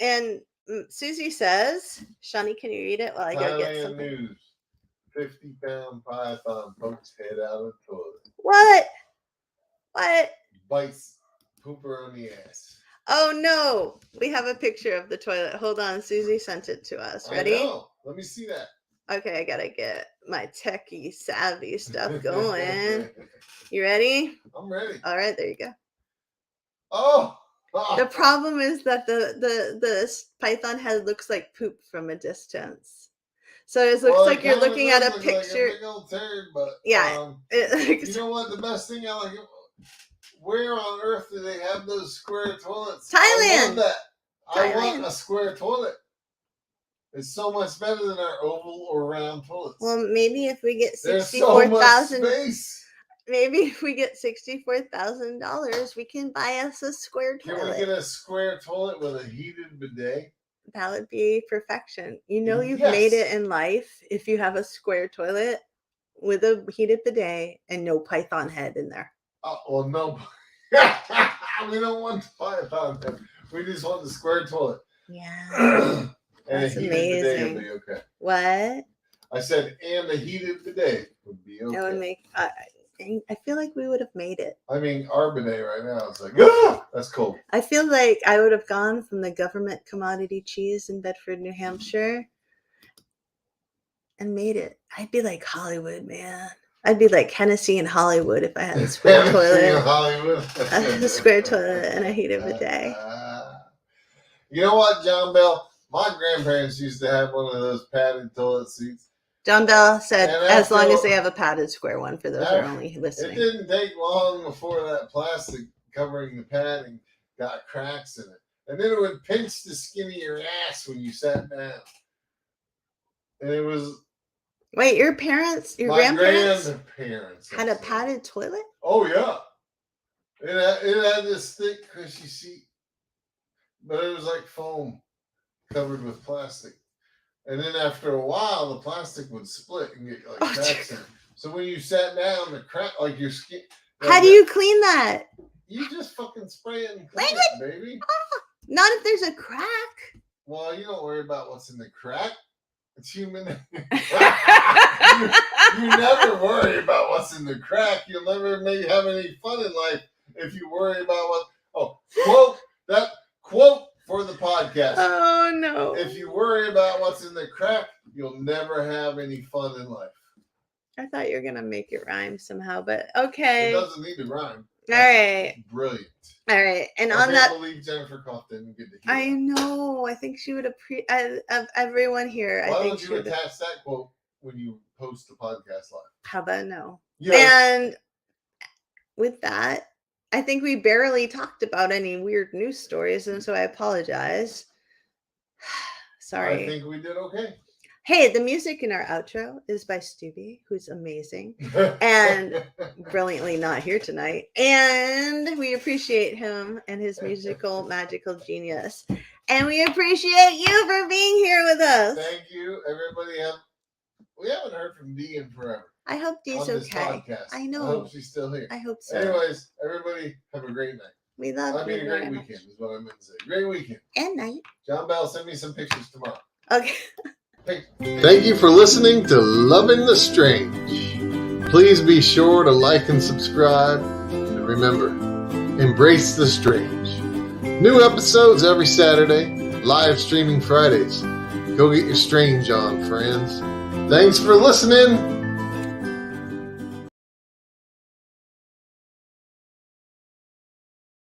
And Susie says, Shani, can you read it while I go get something? News. 50-pound python pokes head out of toilet. What? Bites pooper on the ass. Oh no, we have a picture of the toilet. Hold on, Susie sent it to us. Ready? I know. Let me see that. Okay, I gotta get my techie savvy stuff going. You ready? I'm ready. All right, there you go. Oh! The problem is that the python head looks like poop from a distance. So it looks like you're looking at a picture. Like a big old turd, but yeah. You know what? The best thing I like. Where on earth do they have those square toilets? Thailand. I want a square toilet. It's so much better than our oval or round toilets. Well, maybe if we get $64,000, maybe if we get $64,000, we can buy us a square toilet. Can we get a square toilet with a heated bidet? That would be perfection. You know, you've made it in life if you have a square toilet with a heated bidet and no python head in there. Oh, well, no. We don't want the python head. We just want the square toilet. Yeah. And that's a heated amazing. bidet would be okay. What? I said, and a heated bidet would be okay. That would make. I feel like we would have made it. I mean, our bidet right now, it's like, that's cold. I feel like I would have gone from the government commodity cheese in Bedford, New Hampshire, and made it. I'd be like Hollywood, man. I'd be like Hennessy in Hollywood if I had a square toilet. Hollywood. A square toilet and a heated bidet. You know what, John Bell? My grandparents used to have one of those padded toilet seats. John Bell said, as long as they have a padded square one, for those who are only listening. It didn't take long before that plastic covering the padding got cracks in it. And then it would pinch the skin of your ass when you sat down. And it was... Wait, your grandparents had a padded toilet? Oh, yeah. It had this thick, cushy seat. But it was like foam covered with plastic. And then after a while, the plastic would split and get like cracks in it. So when you sat down, the crack, like your skin. How do you clean that? You just fucking spray it and clean it, baby. Not if there's a crack. Well, you don't worry about what's in the crack. It's human. You never worry about what's in the crack. You'll never maybe have any fun in life if you worry about what. Oh, quote for the podcast. Oh, no. If you worry about what's in the crack, you'll never have any fun in life. I thought you were going to make it rhyme somehow, but okay. It doesn't need to rhyme. All right. Brilliant. All right. And I on that, can't believe Jennifer Koff didn't get to hear I know. I think she would appreciate of everyone here. Why I think don't you attach that quote when you post the podcast live? How about no? Yes. And with that, I think we barely talked about any weird news stories, and so I apologize. Sorry. I think we did okay. Hey, the music in our outro is by Stubby, who's amazing and brilliantly not here tonight. And we appreciate him and his magical genius. And we appreciate you for being here with us. Thank you, everybody. We haven't heard from Dee in forever. I hope Dee's okay. I know. I hope she's still here. I hope so. Anyways, everybody have a great night. We love you. I mean, a great weekend is what I meant to say. Great weekend. And night. John Bell, send me some pictures tomorrow. Okay. Thank you for listening to Loving the Strange. Please be sure to like and subscribe. And remember, embrace the strange. New episodes every Saturday, live streaming Fridays. Go get your strange on, friends. Thanks for listening.